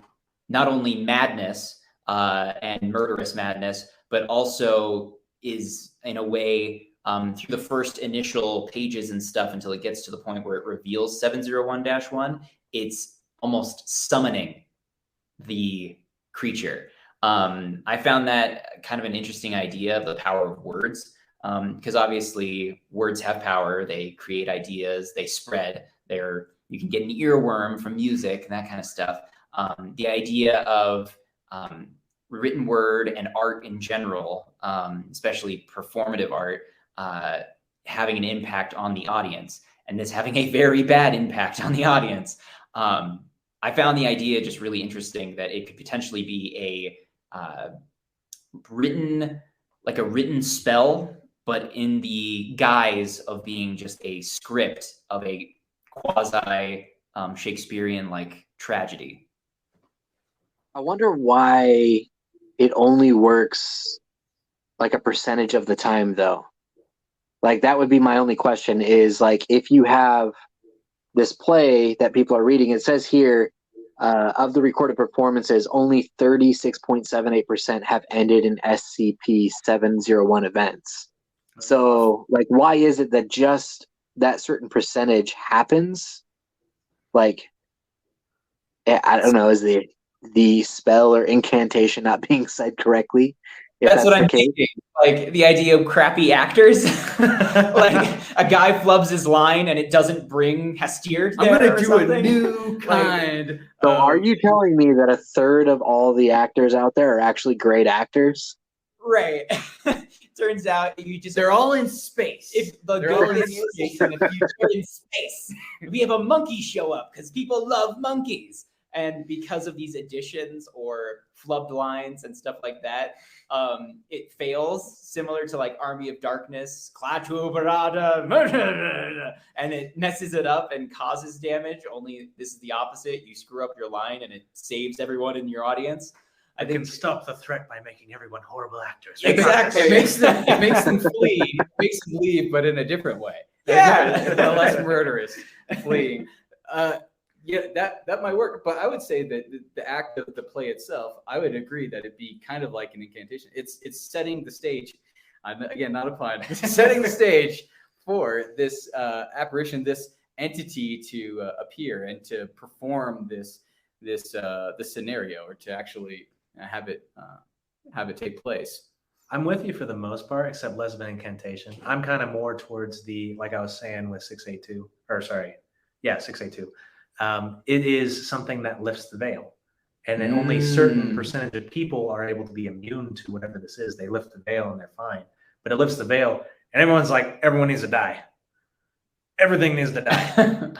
not only madness and murderous madness, but also is in a way through the first initial pages and stuff until it gets to the point where it reveals 701-1, it's almost summoning the creature. I found that kind of an interesting idea of the power of words, because obviously words have power. They create ideas, they spread. You can get an earworm from music and that kind of stuff. The idea of written word and art in general, especially performative art, having an impact on the audience, and this having a very bad impact on the audience. I found the idea just really interesting that it could potentially be a written spell, but in the guise of being just a script of a quasi Shakespearean like tragedy. I wonder why it only works like a percentage of the time, though. Like, that would be my only question is, like, if you have this play that people are reading, it says here, of the recorded performances, only 36.78% have ended in SCP 701 events. So, like, why is it that just that certain percentage happens? Like, I don't know, is the spell or incantation not being said correctly? That's what I'm thinking. Like the idea of crappy actors, like a guy flubs his line and it doesn't bring Hestir. I'm gonna do a new kind. So, are you telling me that a third of all the actors out there are actually great actors? Right. Turns out they're all in space. If the good thing is in the future in space, we have a monkey show up because people love monkeys. And because of these additions or flubbed lines and stuff like that, it fails, similar to like Army of Darkness, Klaatu Barada, and it messes it up and causes damage. Only this is the opposite. You screw up your line and it saves everyone in your audience. I can stop the threat by making everyone horrible actors. Exactly. It makes them flee. It makes them leave, but in a different way. Yeah. The less murderous fleeing. Yeah, that might work. But I would say that the act of the play itself, I would agree that it'd be kind of like an incantation. It's setting the stage. Again, not a pun. Setting the stage for this apparition, this entity to appear and to perform this scenario, or to actually have it take place. I'm with you for the most part, except less of an incantation. I'm kind of more towards the, like I was saying with 682, or sorry, yeah, 682. It is something that lifts the veil, and then only certain percentage of people are able to be immune to whatever this is. They lift the veil and they're fine, but it lifts the veil, and everyone's like, everyone needs to die. Everything needs to die.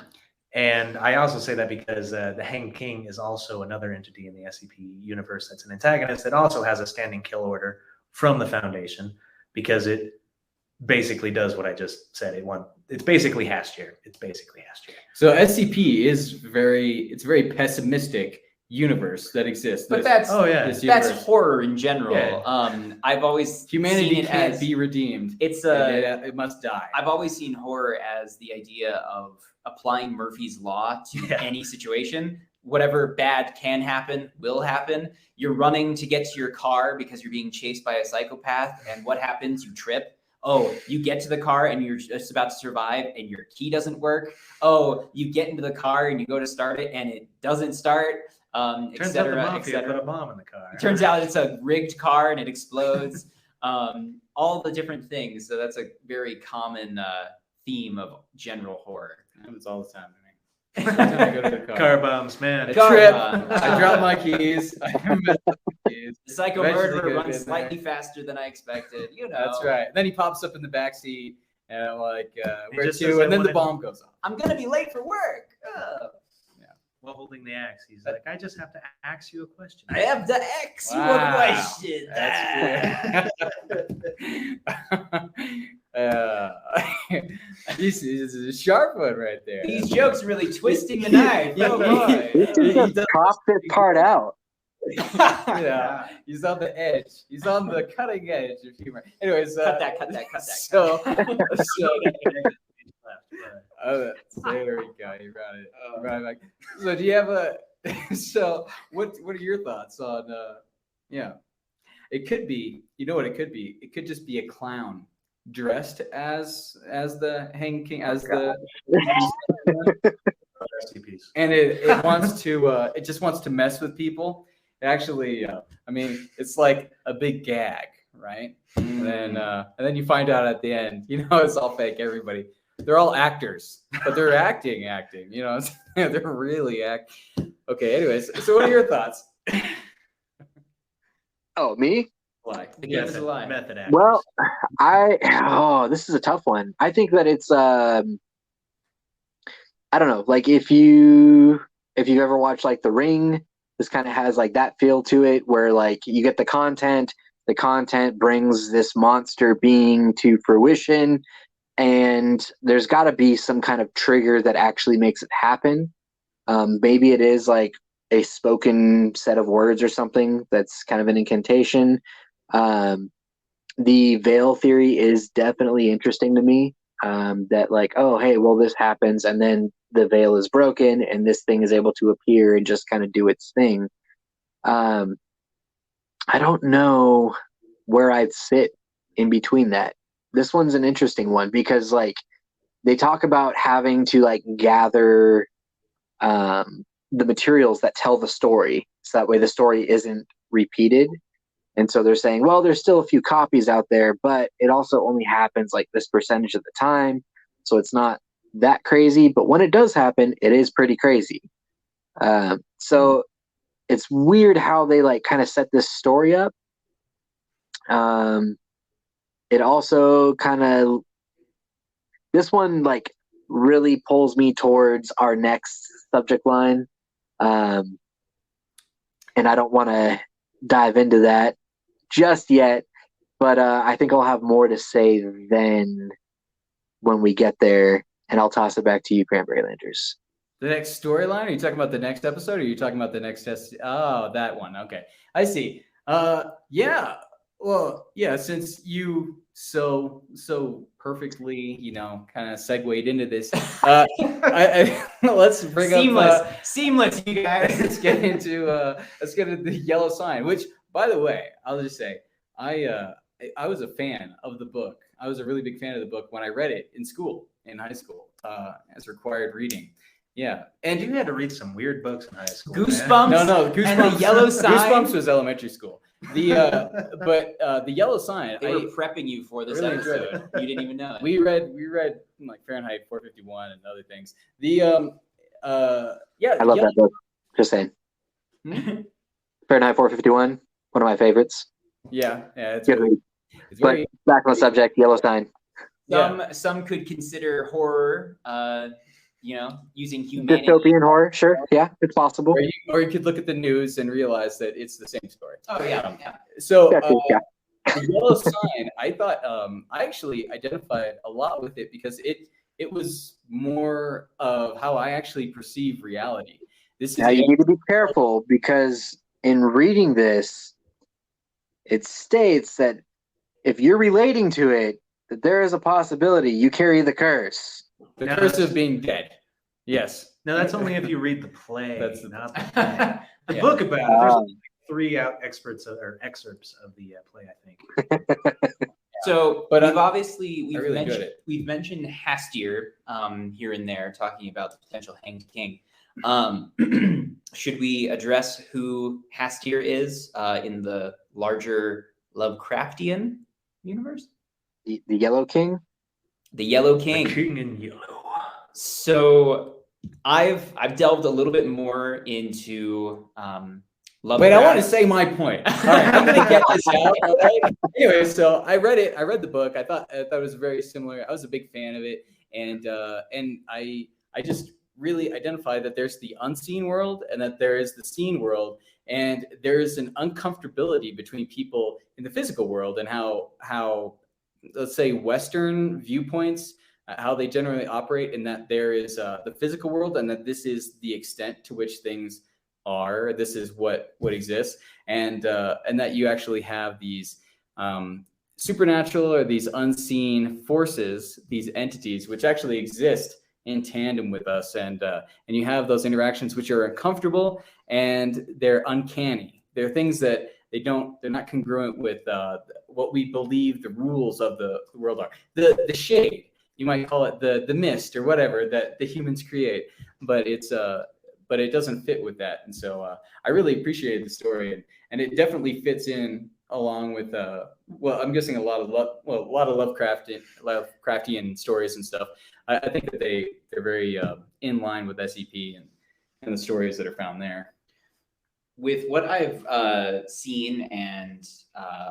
And I also say that because the Hanged King is also another entity in the SCP universe that's an antagonist that also has a standing kill order from the Foundation, because it basically does what I just said. It's basically Hastier. So SCP is very pessimistic universe that exists. But that's universe. horror in general. Yeah. I've always Humanity seen it can't as be redeemed. it must die. I've always seen horror as the idea of applying Murphy's Law to any situation. Whatever bad can happen will happen. You're running to get to your car because you're being chased by a psychopath, and what happens? You trip. Oh, you get to the car and you're just about to survive and your key doesn't work. Oh, you get into the car and you go to start it and it doesn't start. Turns out the mafia put a bomb in the car. Turns out it's a rigged car and it explodes. All the different things. So that's a very common theme of general horror. It happens all the time to me. Every time I go to the Car bombs, man. I trip. I drop my keys. I mess up my keys. The psycho Eventually murderer get runs in slightly faster than I expected. You know. That's right. Then he pops up in the backseat, and I'm like, where just to? says, And then the "I bomb goes off. I'm gonna be late for work. While holding the axe, he's like, I just have to ask you a question. I have to ask you a Wow. question. This is a sharp one right there. These jokes are really twisting the knife. Oh boy. This is chop this part out. Yeah, he's on the edge. He's on the cutting edge of humor. Anyways, Cut that. So, there we go. You brought it. Right back. So, do you have a? So, what are your thoughts on? Yeah, it could be. You know what it could be? It could just be a clown dressed as the Hanged King, as the. SCPs. And it wants to. It just wants to mess with people. Actually, I mean, it's like a big gag, right? And then you find out at the end, it's all fake. Everybody, they're all actors, but they're acting. They're really acting. Okay. Anyways, so what are your thoughts? Oh, me? Why? Give us a line. Method actors. Well, this is a tough one. I think that it's I don't know, like if you've ever watched like The Ring, this kind of has like that feel to it, where like you get the content brings this monster being to fruition, and there's got to be some kind of trigger that actually makes it happen. Maybe it is like a spoken set of words or something that's kind of an incantation. The veil theory is definitely interesting to me. That like, oh, hey, well, this happens, and then the veil is broken, and this thing is able to appear and just kind of do its thing. I don't know where I'd sit in between that. This one's an interesting one because like they talk about having to like gather the materials that tell the story, so that way the story isn't repeated. And so they're saying, well, there's still a few copies out there, but it also only happens like this percentage of the time. So it's not that crazy. But when it does happen, it is pretty crazy. So it's weird how they like kind of set this story up. It also kind of, this one like really pulls me towards our next subject line. And I don't want to dive into that just yet, but I think I'll have more to say then when we get there, and I'll toss it back to you, Cranberrylanders. The next storyline? Are you talking about the next episode, or are you talking about the next test? Oh, that one. Okay, I see. Yeah. Well, yeah. Since you so perfectly, kind of segued into this. Let's bring seamless, you guys. let's get into the yellow sign. Which, by the way, I'll just say, I was a fan of the book. I was a really big fan of the book when I read it in high school, as required reading. Yeah, and you had to read some weird books in high school. Goosebumps. Man. No, Goosebumps. And the yellow sign. Goosebumps was elementary school. The yellow sign. They were prepping you for this really episode. You didn't even know it. We read like Fahrenheit 451 and other things. I love that book. Just saying. Fahrenheit 451, one of my favorites. Yeah, it's Good read. But back on the subject, yellow sign. Some could consider horror, using humanity. Dystopian horror, sure. Yeah, it's possible. Or you could look at the news and realize that it's the same story. Oh yeah. So the yellow sign, I thought I actually identified a lot with it because it was more of how I actually perceive reality. Now you need to be careful because in reading this, it states that if you're relating to it, that there is a possibility you carry the curse. The curse of being dead. Yes. No, that's only if you read the play. That's not the play. The book about it. There's like 3 excerpts of the play, I think. So, but we've mentioned Hastier here and there, talking about the potential Hanged King. Should we address who Hastier is in the larger Lovecraftian universe? The Yellow King? The Yellow King. The King in Yellow. So I've delved a little bit more into Lovecraft. Wait, I want to say my point. All right, I'm gonna get this out. Right? Anyway, so I read it. I read the book. I thought it was very similar. I was a big fan of it, and I just really identified that there's the unseen world and that there is the seen world, and there is an uncomfortability between people in the physical world and how let's say Western viewpoints, how they generally operate, and that there is the physical world, and that this is the extent to which things are. This is what exists, and that you actually have these supernatural or these unseen forces, these entities, which actually exist in tandem with us, and you have those interactions which are uncomfortable and they're uncanny. They're things that they're not congruent with what we believe the rules of the world are. The shade, you might call it the mist or whatever that the humans create, but it doesn't fit with that. And so I really appreciated the story, and it definitely fits in along with I'm guessing a lot of Lovecraftian stories and stuff. I think that they're very in line with SCP and the stories that are found there. With what I've seen and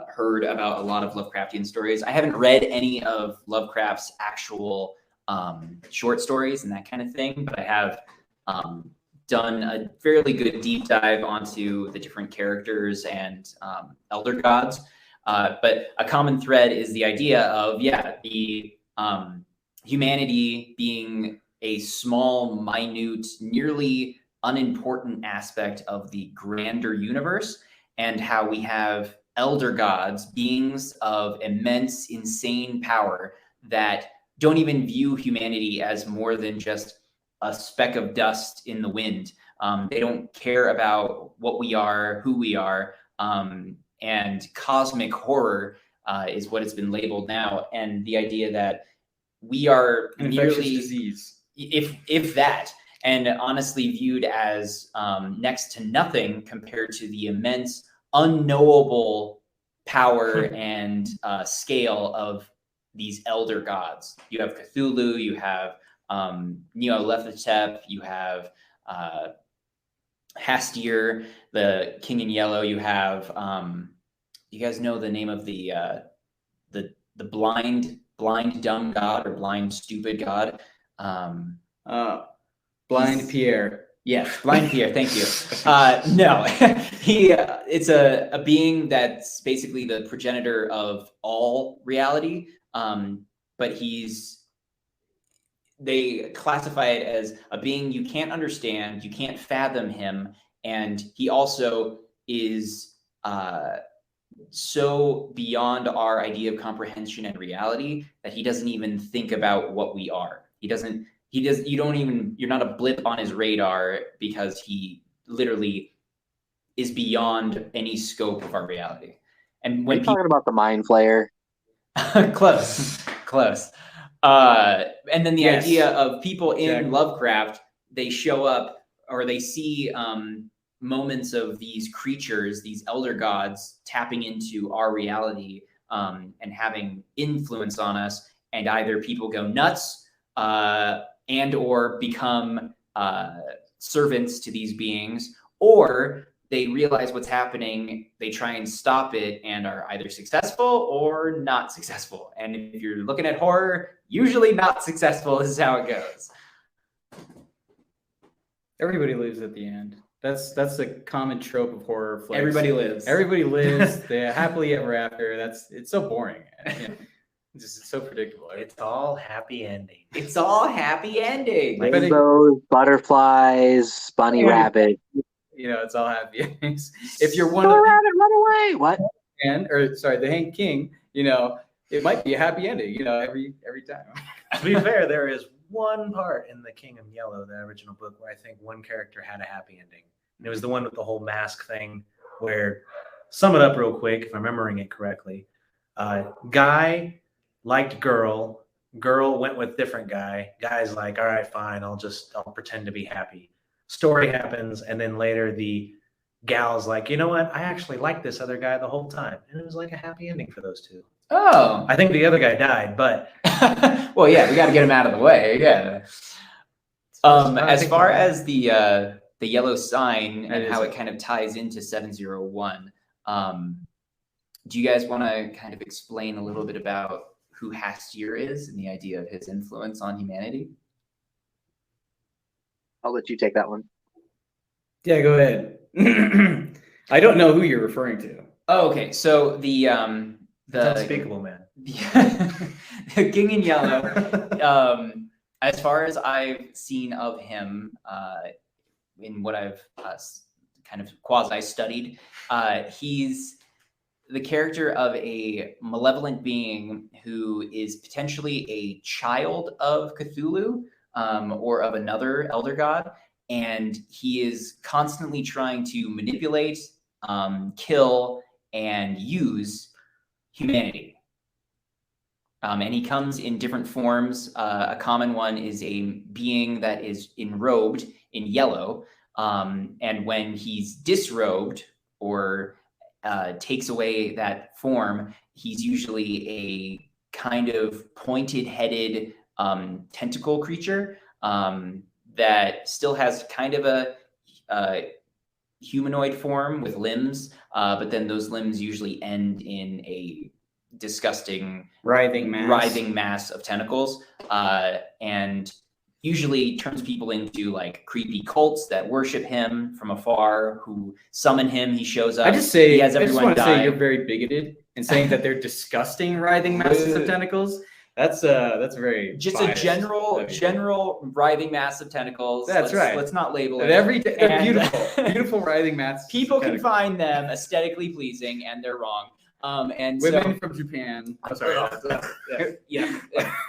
heard about a lot of Lovecraftian stories, I haven't read any of Lovecraft's actual short stories and that kind of thing, but I have done a fairly good deep dive onto the different characters and elder gods. But a common thread is the idea of, the humanity being a small, minute, nearly unimportant aspect of the grander universe, and how we have elder gods, beings of immense, insane power that don't even view humanity as more than just a speck of dust in the wind. They don't care about what we are, who we are, and cosmic horror is what it's been labeled now. And the idea that we are an infectious disease, if that, and honestly viewed as next to nothing compared to the immense, unknowable power and scale of these elder gods. You have Cthulhu, you have Nyarlathotep, you have Hastier, the King in Yellow. You have you guys know the name of the blind dumb god, or blind stupid god? Blind Pierre. Yes, Blind Pierre. Thank you. No, it's a being that's basically the progenitor of all reality. But they classify it as a being you can't understand, you can't fathom him, and he also is so beyond our idea of comprehension and reality that he doesn't even think about what we are. You're not a blip on his radar because he literally is beyond any scope of our reality. And when talking about the mind flayer. close. And then the Yes. idea of people in Exactly. Lovecraft, they show up or they see moments of these creatures, these elder gods, tapping into our reality and having influence on us. And either people go nuts and or become servants to these beings, or they realize what's happening, they try and stop it and are either successful or not successful. And if you're looking at horror, usually not successful is how it goes. Everybody lives at the end. That's a common trope of horror flicks. Everybody lives. Everybody lives. They happily ever after. It's so boring. It's so predictable. It's all happy ending. It's all happy ending. Like- Rainbows, butterflies, bunny Yeah. rabbit. It's all happy endings. If you're one Bunny of rabbit, run away! What? the Hank King, it might be a happy ending. Every time. To be fair, there is one part in The King of Yellow, the original book, where I think one character had a happy ending. And it was the one with the whole mask thing where, sum it up real quick, if I'm remembering it correctly. Guy liked girl went with different guy. Guy's like, all right, fine, I'll pretend to be happy. Story happens, and then later the gal's like, you know what? I actually liked this other guy the whole time. And it was like a happy ending for those two. Oh. I think the other guy died, but Well, yeah, we got to get him out of the way. Yeah. As far as the yellow sign and how it kind of ties into 701, do you guys want to kind of explain a little bit about who Hastier is and the idea of his influence on humanity? I'll let you take that one. Yeah, go ahead. I don't know who you're referring to. Oh, okay. So the unspeakable man. The King in Yellow. As far as I've seen of him, in what I've kind of quasi studied, he's the character of a malevolent being who is potentially a child of Cthulhu or of another elder god, and he is constantly trying to manipulate, kill, and use humanity. And he comes in different forms. A common one is a being that is enrobed in yellow. And when he's disrobed or takes away that form, he's usually a kind of pointed-headed tentacle creature that still has kind of a humanoid form with limbs, but then those limbs usually end in a disgusting Writhing mass of tentacles, and usually turns people into like creepy cults that worship him from afar, who summon him. He shows up. I just say, he has I just everyone want to die. say you're very bigoted in saying that they're disgusting writhing masses of tentacles. That's very Just biased a general of you. writhing mass of tentacles. That's right. Let's not label And it. they're And- beautiful writhing masses. People of can tentacles. find them aesthetically pleasing, and they're wrong. And Women so, from Japan. I'm sorry. yeah.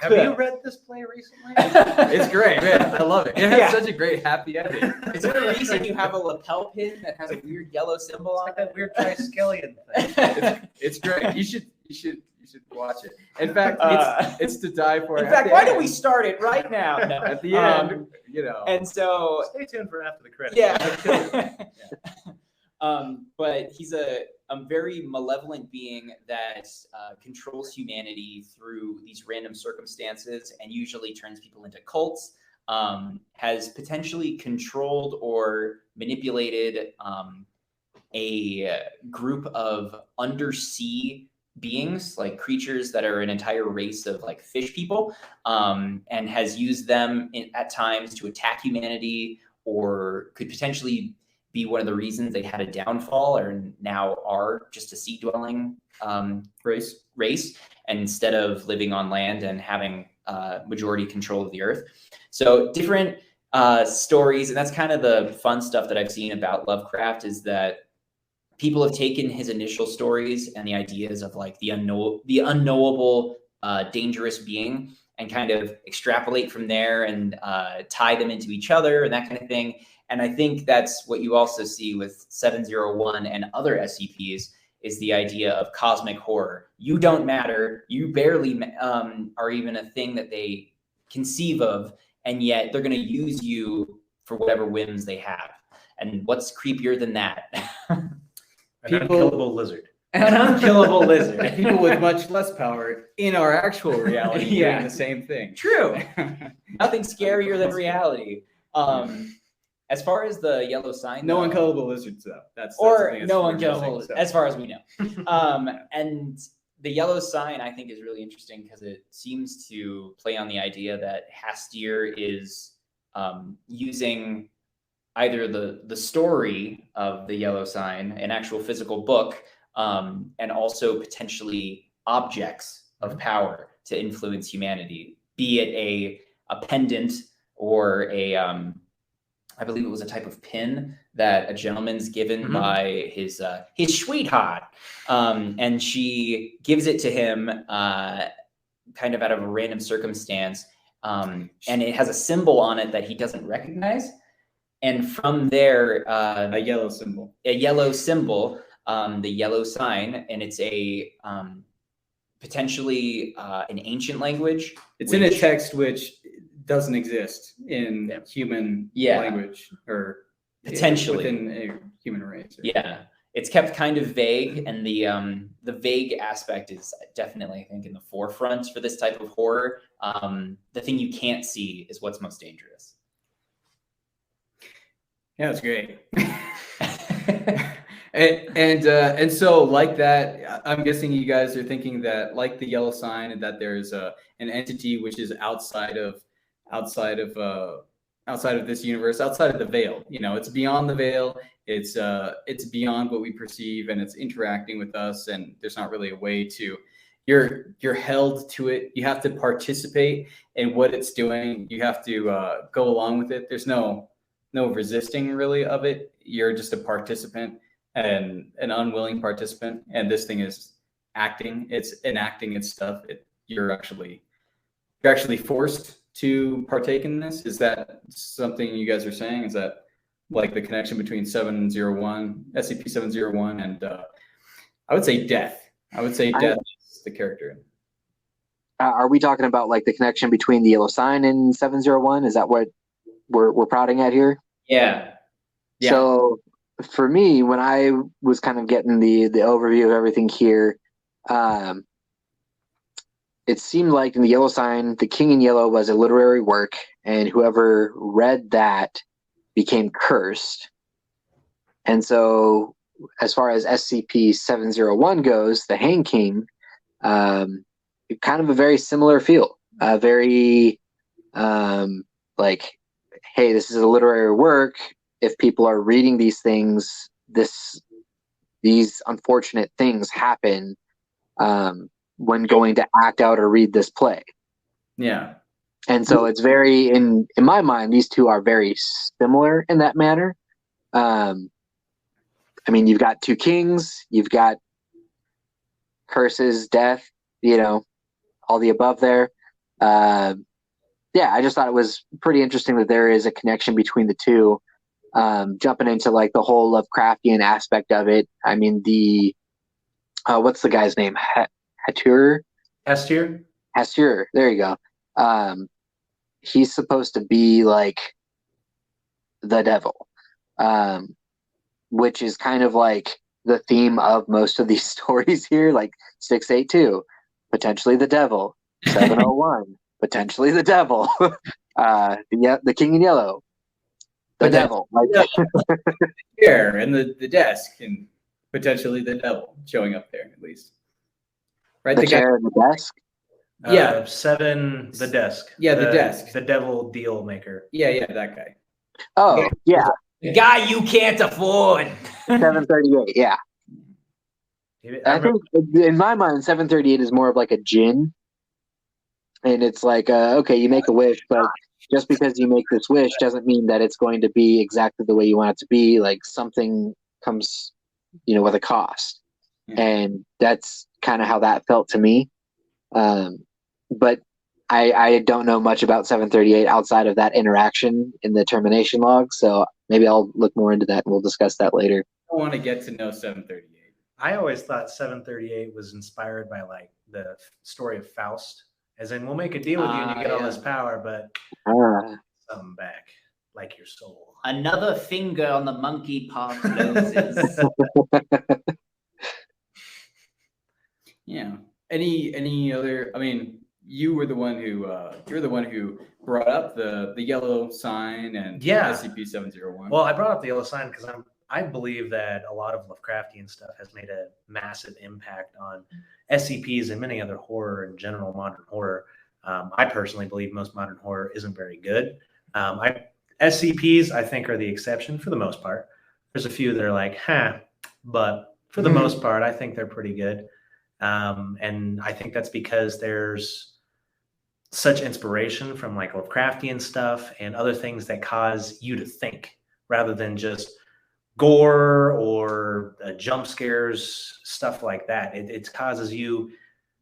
Have you read this play recently? It's great, man. I love it. It has Yeah. such a great happy ending. Is there a reason you have a lapel pin that has a weird yellow symbol on It's like it? that weird triskelion thing. It's great. You should watch it. In fact, it's to die for. In At fact, the why don't end. we start it right now? No. At the end, And so, Stay tuned for after the credits. yeah. But he's a very malevolent being that controls humanity through these random circumstances and usually turns people into cults, has potentially controlled or manipulated a group of undersea beings, like creatures that are an entire race of like fish people, and has used them at times to attack humanity, or could potentially be one of the reasons they had a downfall or now are just a sea-dwelling race and instead of living on land and having majority control of the earth. So different stories, and that's kind of the fun stuff that I've seen about Lovecraft, is that people have taken his initial stories and the ideas of like the unknowable, dangerous being, and kind of extrapolate from there and tie them into each other and that kind of thing. And I think that's what you also see with 701 and other SCPs, is the idea of cosmic horror. You don't matter. You barely are even a thing that they conceive of, and yet they're going to use you for whatever whims they have. And what's creepier than that? An unkillable lizard. An unkillable lizard. People with much less power in our actual reality Yeah. doing the same thing. True. Nothing scarier than reality. As far as the yellow sign, No though, unkillable lizards, though. That's the or thing that's no we're missing, unkillable, so. as far as we know. And the yellow sign, I think, is really interesting because it seems to play on the idea that Hastier is using either the story of the yellow sign, an actual physical book, and also potentially objects of power to influence humanity, be it a pendant or I believe it was a type of pin that a gentleman's given by his sweetheart, and she gives it to him kind of out of a random circumstance, and it has a symbol on it that he doesn't recognize. And from there, a yellow symbol, the yellow sign, and it's a potentially an ancient language. It's in a text which doesn't exist in human language, or potentially within a human race. Yeah, it's kept kind of vague, and the vague aspect is definitely, I think, in the forefront for this type of horror. The thing you can't see is what's most dangerous. Yeah, it's great. And so, like that, I'm guessing you guys are thinking that, like the yellow sign, and that there's an entity which is outside of this universe, outside of the veil. You know, it's beyond the veil. It's beyond what we perceive, and it's interacting with us. And there's not really a way to. You're held to it. You have to participate in what it's doing. You have to go along with it. There's no resisting really of it. You're just a participant, and an unwilling participant. And this thing is acting. It's enacting its stuff. You're actually forced to partake in this. Is that something you guys are saying? Is that like the connection between 701, SCP-701, and I would say death. Death is the character. Are we talking about like the connection between the yellow sign and 701? Is that what we're prodding at here? Yeah. So for me, when I was kind of getting the overview of everything here, it seemed like in the yellow sign, The King in Yellow was a literary work, and whoever read that became cursed. And so as far as SCP-701 goes, the Hang King, kind of a very similar feel. Very like, hey, this is a literary work. If people are reading these things, these unfortunate things happen when going to act out or read this play. Yeah. And so it's very, in my mind, these two are very similar in that manner. I mean, you've got two kings, you've got curses, death, all the above there. Yeah, I just thought it was pretty interesting that there is a connection between the two. Jumping into like the whole Lovecraftian aspect of it. I mean, what's the guy's name? Hastier? Hastier. There you go. He's supposed to be like the devil, which is kind of like the theme of most of these stories here, like 682, potentially the devil, 701, potentially the devil, the King in Yellow, the devil. Here, and the desk, and potentially the devil showing up there, at least. Right? The chair and the desk? Yeah. 7, the desk. Yeah, the desk. The devil deal maker. Yeah, that guy. Oh, yeah. The guy you can't afford. 738, yeah. I think in my mind, 738 is more of like a djinn. And it's like, okay, you make a wish, but just because you make this wish doesn't mean that it's going to be exactly the way you want it to be. Like something comes with a cost. Yeah. And that's kind of how that felt to me. But I don't know much about 738 outside of that interaction in the termination log, so maybe I'll look more into that and we'll discuss that later. I want to get to know 738. I always thought 738 was inspired by like the story of Faust, as in we'll make a deal with you and you get all this power, but something back, like your soul. Another finger on the monkey paw closes. Yeah. Any other? I mean, you were the one who brought up the yellow sign and SCP-701. Well, I brought up the yellow sign because I believe that a lot of Lovecraftian stuff has made a massive impact on SCPs and many other horror in general, modern horror. I personally believe most modern horror isn't very good. SCPs, I think, are the exception for the most part. There's a few that are like, but for the most part, I think they're pretty good. And I think that's because there's such inspiration from like Lovecraftian stuff and other things that cause you to think rather than just gore or jump scares, stuff like that. It causes you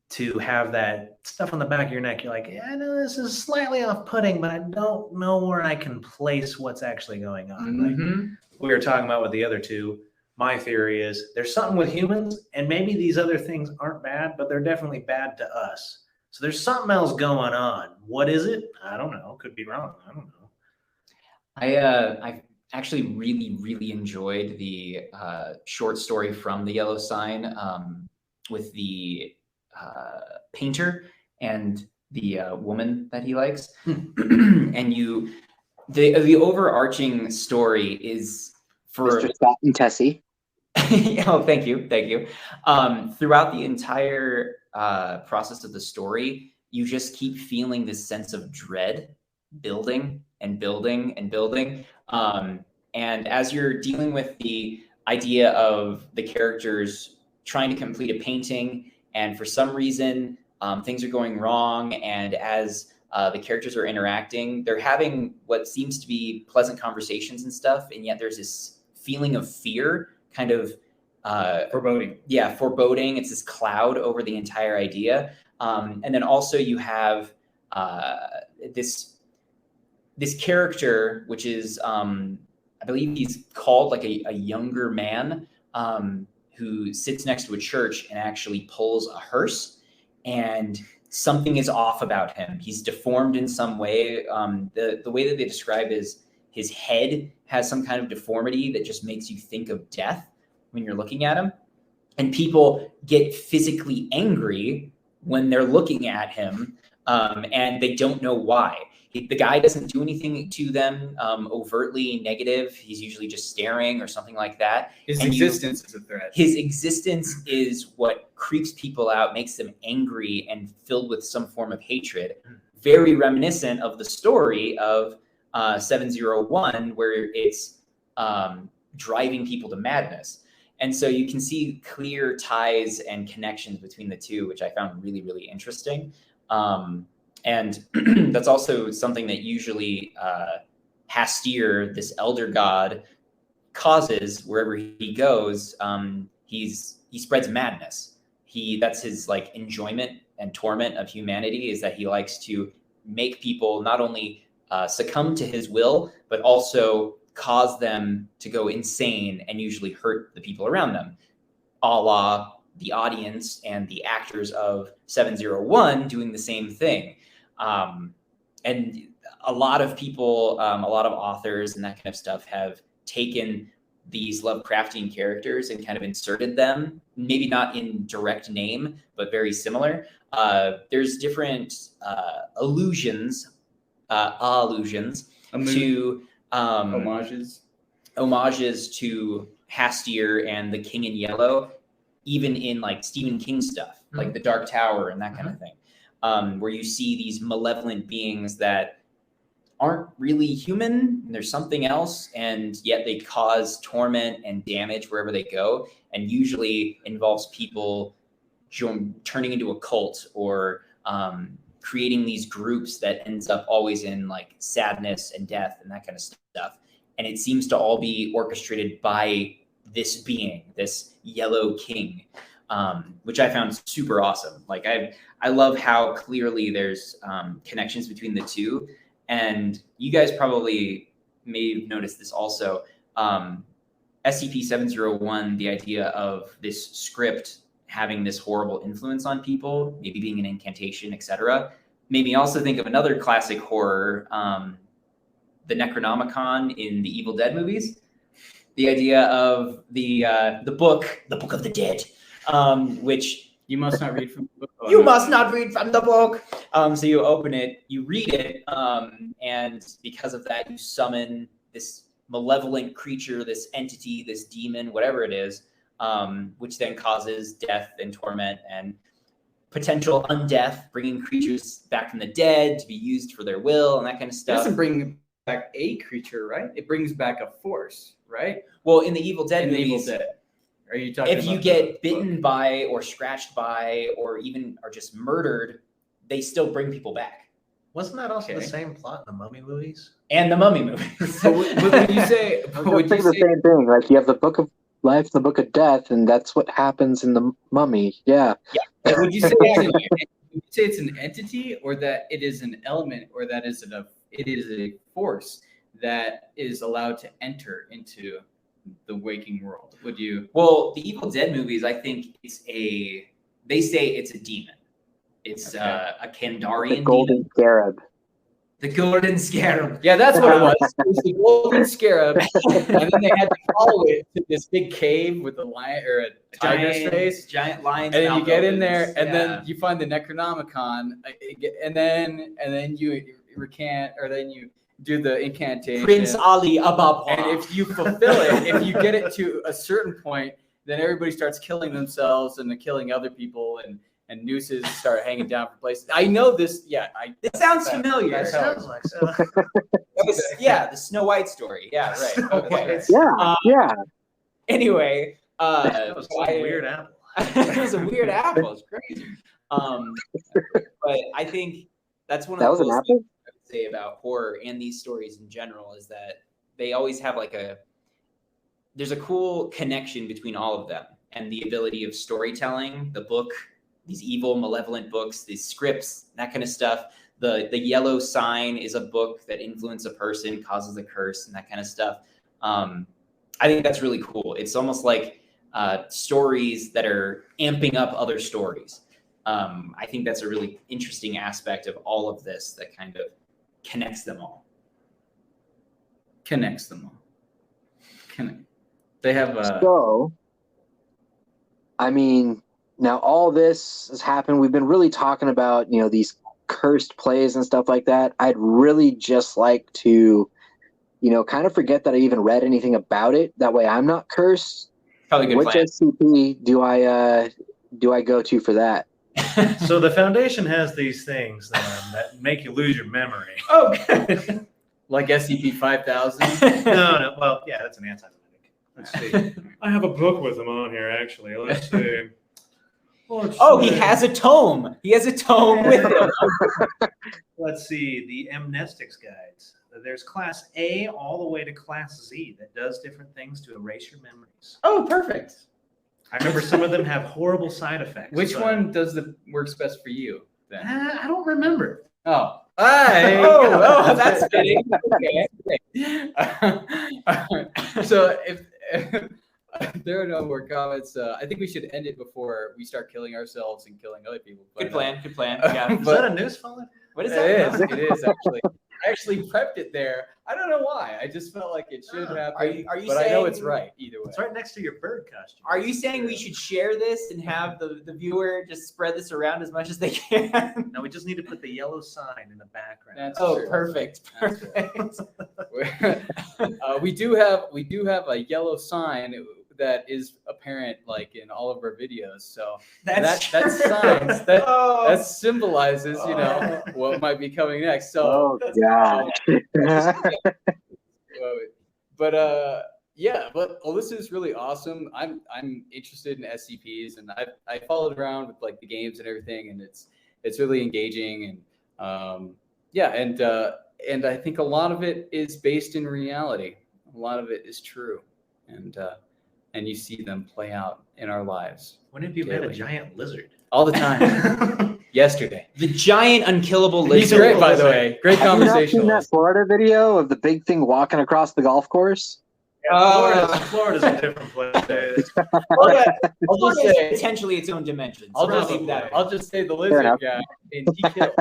to have that stuff on the back of your neck. You're like, yeah, I know this is slightly off-putting, but I don't know where I can place what's actually going on. Like we were talking about with the other two. My theory is there's something with humans, and maybe these other things aren't bad, but they're definitely bad to us. So there's something else going on. What is it? I don't know. Could be wrong. I don't know. I actually really enjoyed the short story from the Yellow Sign with the painter and the woman that he likes. And the overarching story is for Mr. Scott and Tessie. Oh, thank you. Throughout the entire process of the story, you just keep feeling this sense of dread building and building and building. And as you're dealing with the idea of the characters trying to complete a painting, and for some reason things are going wrong, and as the characters are interacting, they're having what seems to be pleasant conversations and stuff, and yet there's this feeling of fear, kind of foreboding. Yeah, foreboding. It's this cloud over the entire idea. And then also you have this character, which is I believe he's called like a younger man who sits next to a church and actually pulls a hearse, and something is off about him. He's deformed in some way. The way that they describe is his head has some kind of deformity that just makes you think of death when you're looking at him. And people get physically angry when they're looking at him, and they don't know why. The guy doesn't do anything to them overtly negative. He's usually just staring or something like that. His existence is a threat. His existence is what creeps people out, makes them angry and filled with some form of hatred. Very reminiscent of the story of 701, where it's driving people to madness. And so you can see clear ties and connections between the two, which I found really interesting. And that's also something that usually Hastir, this elder god, causes wherever he goes. He spreads madness. That's his like enjoyment and torment of humanity, is that he likes to make people not only succumb to his will, but also cause them to go insane and usually hurt the people around them, a la the audience and the actors of 701 doing the same thing. And a lot of people, a lot of authors and that kind of stuff have taken these Lovecraftian characters and kind of inserted them, maybe not in direct name, but very similar. There's different allusions to homages to Hastir and the King in Yellow, even in like Stephen King stuff, like The Dark Tower and that kind of thing, where you see these malevolent beings that aren't really human, and there's something else, and yet they cause torment and damage wherever they go, and usually involves people turning into a cult or creating these groups that ends up always in like sadness and death and that kind of stuff. And it seems to all be orchestrated by this being, this yellow king, which I found super awesome. Like I love how clearly there's connections between the two. And you guys probably may have noticed this also. SCP-701, the idea of this script having this horrible influence on people, maybe being an incantation, etc., made me also think of another classic horror, the Necronomicon in the Evil Dead movies. The idea of the book of the dead, which You must not read from the book. you must not read from the book. So you open it, you read it, and because of that, you summon this malevolent creature, this entity, this demon, whatever it is, which then causes death and torment and potential undeath, bringing creatures back from the dead to be used for their will and that kind of It stuff. doesn't bring back a creature, right? It brings back a force, right? Well, in the Evil Dead In the Evil movies, Dead. Are you talking if you about get the bitten book? by or scratched by or even are just murdered, they still bring people back. Wasn't that also the Okay. same plot in the Mummy movies? And the Mummy movies. But would you say? I Would was thinking you the say? same thing. Like you have the Book of Life and the Book of Death, and that's what happens in the Mummy. Yeah. Would you say it's an entity, or that it is an element, or that it is a force that is allowed to enter into the waking world? Would you? Well, the Evil Dead movies, I think they say it's a demon. It's Okay. a Kandarian The Golden demon. Scarab. The Golden Scarab. Yeah, that's what it was. It was the golden scarab, and then they had to follow it to this big cave with a lion or a tiger's face. Giant lions. And then you mouth get in opens. there, and Yeah. then you find the Necronomicon, and then you recant, or then you do the incantation. Prince Ali Ababa. And if you fulfill it, if you get it to a certain point, then everybody starts killing themselves and then killing other people, and nooses start hanging down from places. I know this. Yeah, It sounds that- familiar. that's how- Sounds like so. Yeah, the Snow White story. Yeah, right. Okay. Yeah. Yeah. Anyway, That was so a weird apple. it was a weird apple. It's crazy. But I think that's one of That the was an coolest apple? things I would say about horror and these stories in general is that they always have there's a cool connection between all of them and the ability of storytelling, the book, these evil, malevolent books, these scripts, that kind of stuff. The yellow sign is a book that influences a person, causes a curse, and that kind of stuff. I think that's really cool. It's almost like stories that are amping up other stories. I think that's a really interesting aspect of all of this that kind of connects them all. connects them all. They have So, I mean, now all this has happened. We've been really talking about, these cursed plays and stuff like that. I'd really just like to, kind of forget that I even read anything about it. That way I'm not cursed. Probably a good Which plan. SCP do I go to for that? So the Foundation has these things that make you lose your memory. Oh, good. like SCP-5000. No. Well, yeah, that's an anti-medic. Let's see. I have a book with them on here, actually. Let's see. Oh, he has a tome. He has a tome with him. Let's see. The Amnestics guides. There's Class A all the way to Class Z that does different things to erase your memories. Oh, perfect. I remember some of them have horrible side effects. Which but- one does the works best for you then? I don't remember. Oh. Hey, Oh, that's fitting. Okay. So if there are no more comments, I think we should end it before we start killing ourselves and killing other people. But, Good plan. Good plan. uh, Yeah. Is But- that a news follow? What is It that? is. It is actually. I actually prepped it there. I don't know why. I just felt like it should Oh. happen. Are you but I know saying- it's right either way. It's right next to your bird costume. Are you saying we should share this and have the viewer just spread this around as much as they can? No, we just need to put the yellow sign in the background. That's Oh, true. perfect. That's Perfect. we do have a yellow sign that is apparent like in all of our videos. So That's that's signs that Oh. that symbolizes what might be coming next. So Oh God. but Alyssa is really awesome. I'm interested in SCPs, and I followed around with like the games and everything, and it's really engaging, and and I think a lot of it is based in reality. A lot of it is true, and and you see them play out in our lives When have you met a daily. giant lizard? all the time. Yesterday. The giant unkillable He's lizard. great, by the way. Great Have you not seen that conversationalist. Florida video of the big thing walking across the golf course? Florida's a different place. Florida I'll just is say, potentially its own dimension. I'll So just, we'll leave that. I'll just say the Fair lizard enough. guy, and he killed.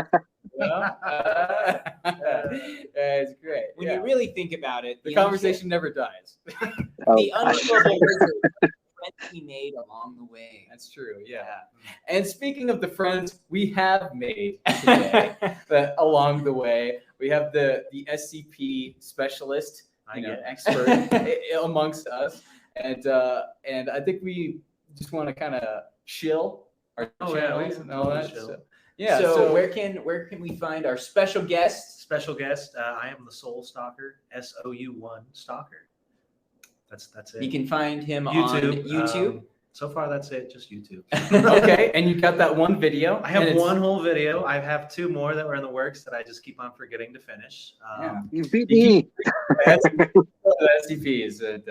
It's great. When Yeah. you really think about it, The conversation never dies. Oh, the unkillable lizard friends we made along the way. That's true. Yeah. And speaking of the friends we have made today, along the way, we have the SCP specialist, expert amongst us, and I think we just want to kind of chill our channels and all that. Chill. So where can we find our special guest? Special guest. I am the Soul Stalker. SOU1 Stalker. That's it. You can find him YouTube. on YouTube. So far, that's it. Just YouTube. Okay, and you got that one video. I have one whole video. I have two more that were in the works that I just keep on forgetting to finish. You beat me. The SCPs, and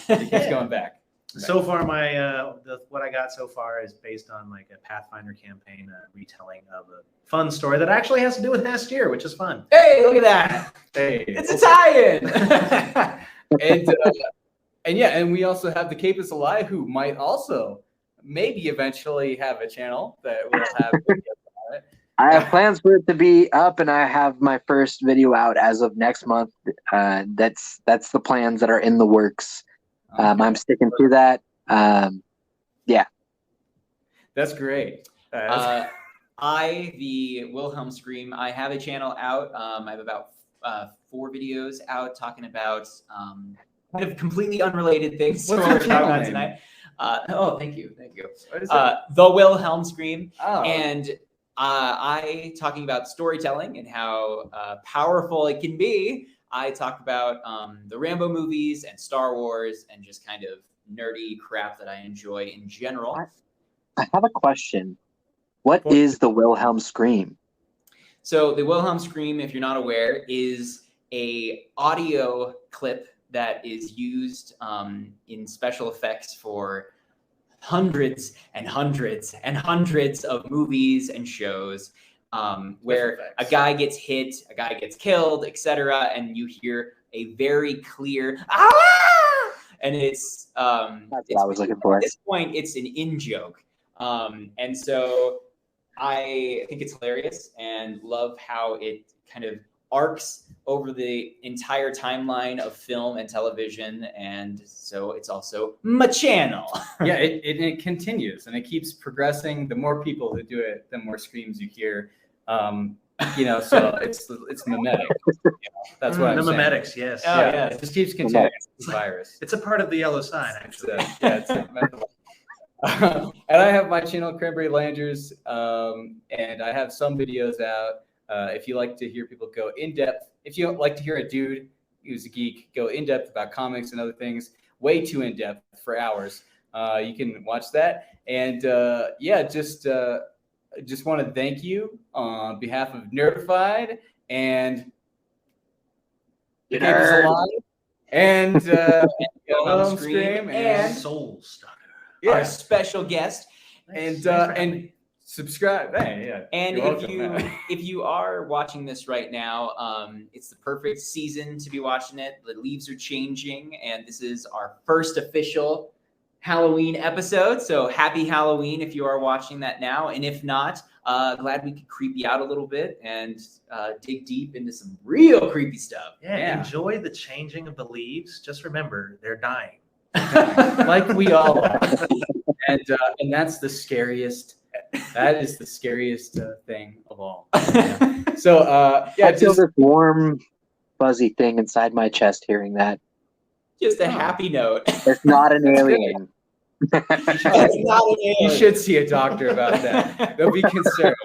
it keeps going back. So far, my what I got so far is based on like a Pathfinder campaign, retelling of a fun story that actually has to do with last year, which is fun. Hey, look at that! Hey, It's a tie-in. and we also have the Capus Alive, who might also maybe eventually have a channel that will have videos on it. I have plans for it to be up, and I have my first video out as of next month. That's the plans that are in the works. I'm sticking to that. Yeah. That's great. The Wilhelm Scream, I have a channel out. I have about 4 videos out talking about kind of completely unrelated things. What's we're your talking channel about name? tonight. Thank you. What is it? The Wilhelm Scream. Oh. And I talking about storytelling and how powerful it can be. I talk about the Rambo movies and Star Wars and just kind of nerdy crap that I enjoy in general. I have a question. What is the Wilhelm Scream? So the Wilhelm Scream, if you're not aware, is a audio clip that is used in special effects for hundreds and hundreds and hundreds of movies and shows. Where a guy gets hit, a guy gets killed, etc., and you hear a very clear "ah!" and it's That's what I was looking for. At this point, it's an in-joke, and so I think it's hilarious and love how it kind of arcs over the entire timeline of film and television, and so it's also my channel. Yeah, it continues and it keeps progressing. The more people who do it, the more screams you hear. So it's mimetic. That's what I'm the saying. mimetics, yes. Oh, yeah. It just keeps continuing. It's a virus. It's a part of the yellow sign, actually. It's and I have my channel CRANBERRYLANGRS, and I have some videos out. If you like to hear people go in depth, if you like to hear a dude who's a geek go in depth about comics and other things, way too in depth for hours, you can watch that. And just want to thank you on behalf of Nerdifyed and and Wilhelm Scream and Soul Stalker. our special guest. And subscribe. Hey, yeah. And You're welcome, man. if you are watching this right now, it's the perfect season to be watching it. The leaves are changing, and this is our first official Halloween episode. So happy Halloween if you are watching that now. And if not, glad we could creep you out a little bit and dig deep into some real creepy stuff. Yeah, enjoy the changing of the leaves. Just remember, they're dying. Like we all are. And that's the scariest. That is the scariest thing of all. Yeah. So I feel this warm, fuzzy thing inside my chest hearing that. Just a happy note. It's not an alien. It's not an alien. You should see a doctor about that. They'll be concerned.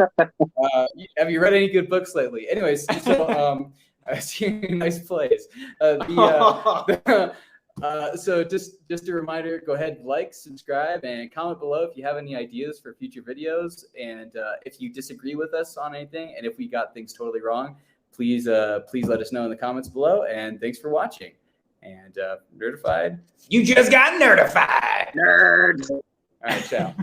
Have you read any good books lately? Anyways, so nice place. So just a reminder, go ahead, like, subscribe, and comment below if you have any ideas for future videos. And if you disagree with us on anything, and if we got things totally wrong, please let us know in the comments below. And thanks for watching. And Nerdified. You just got nerdified. Nerd. All right, ciao.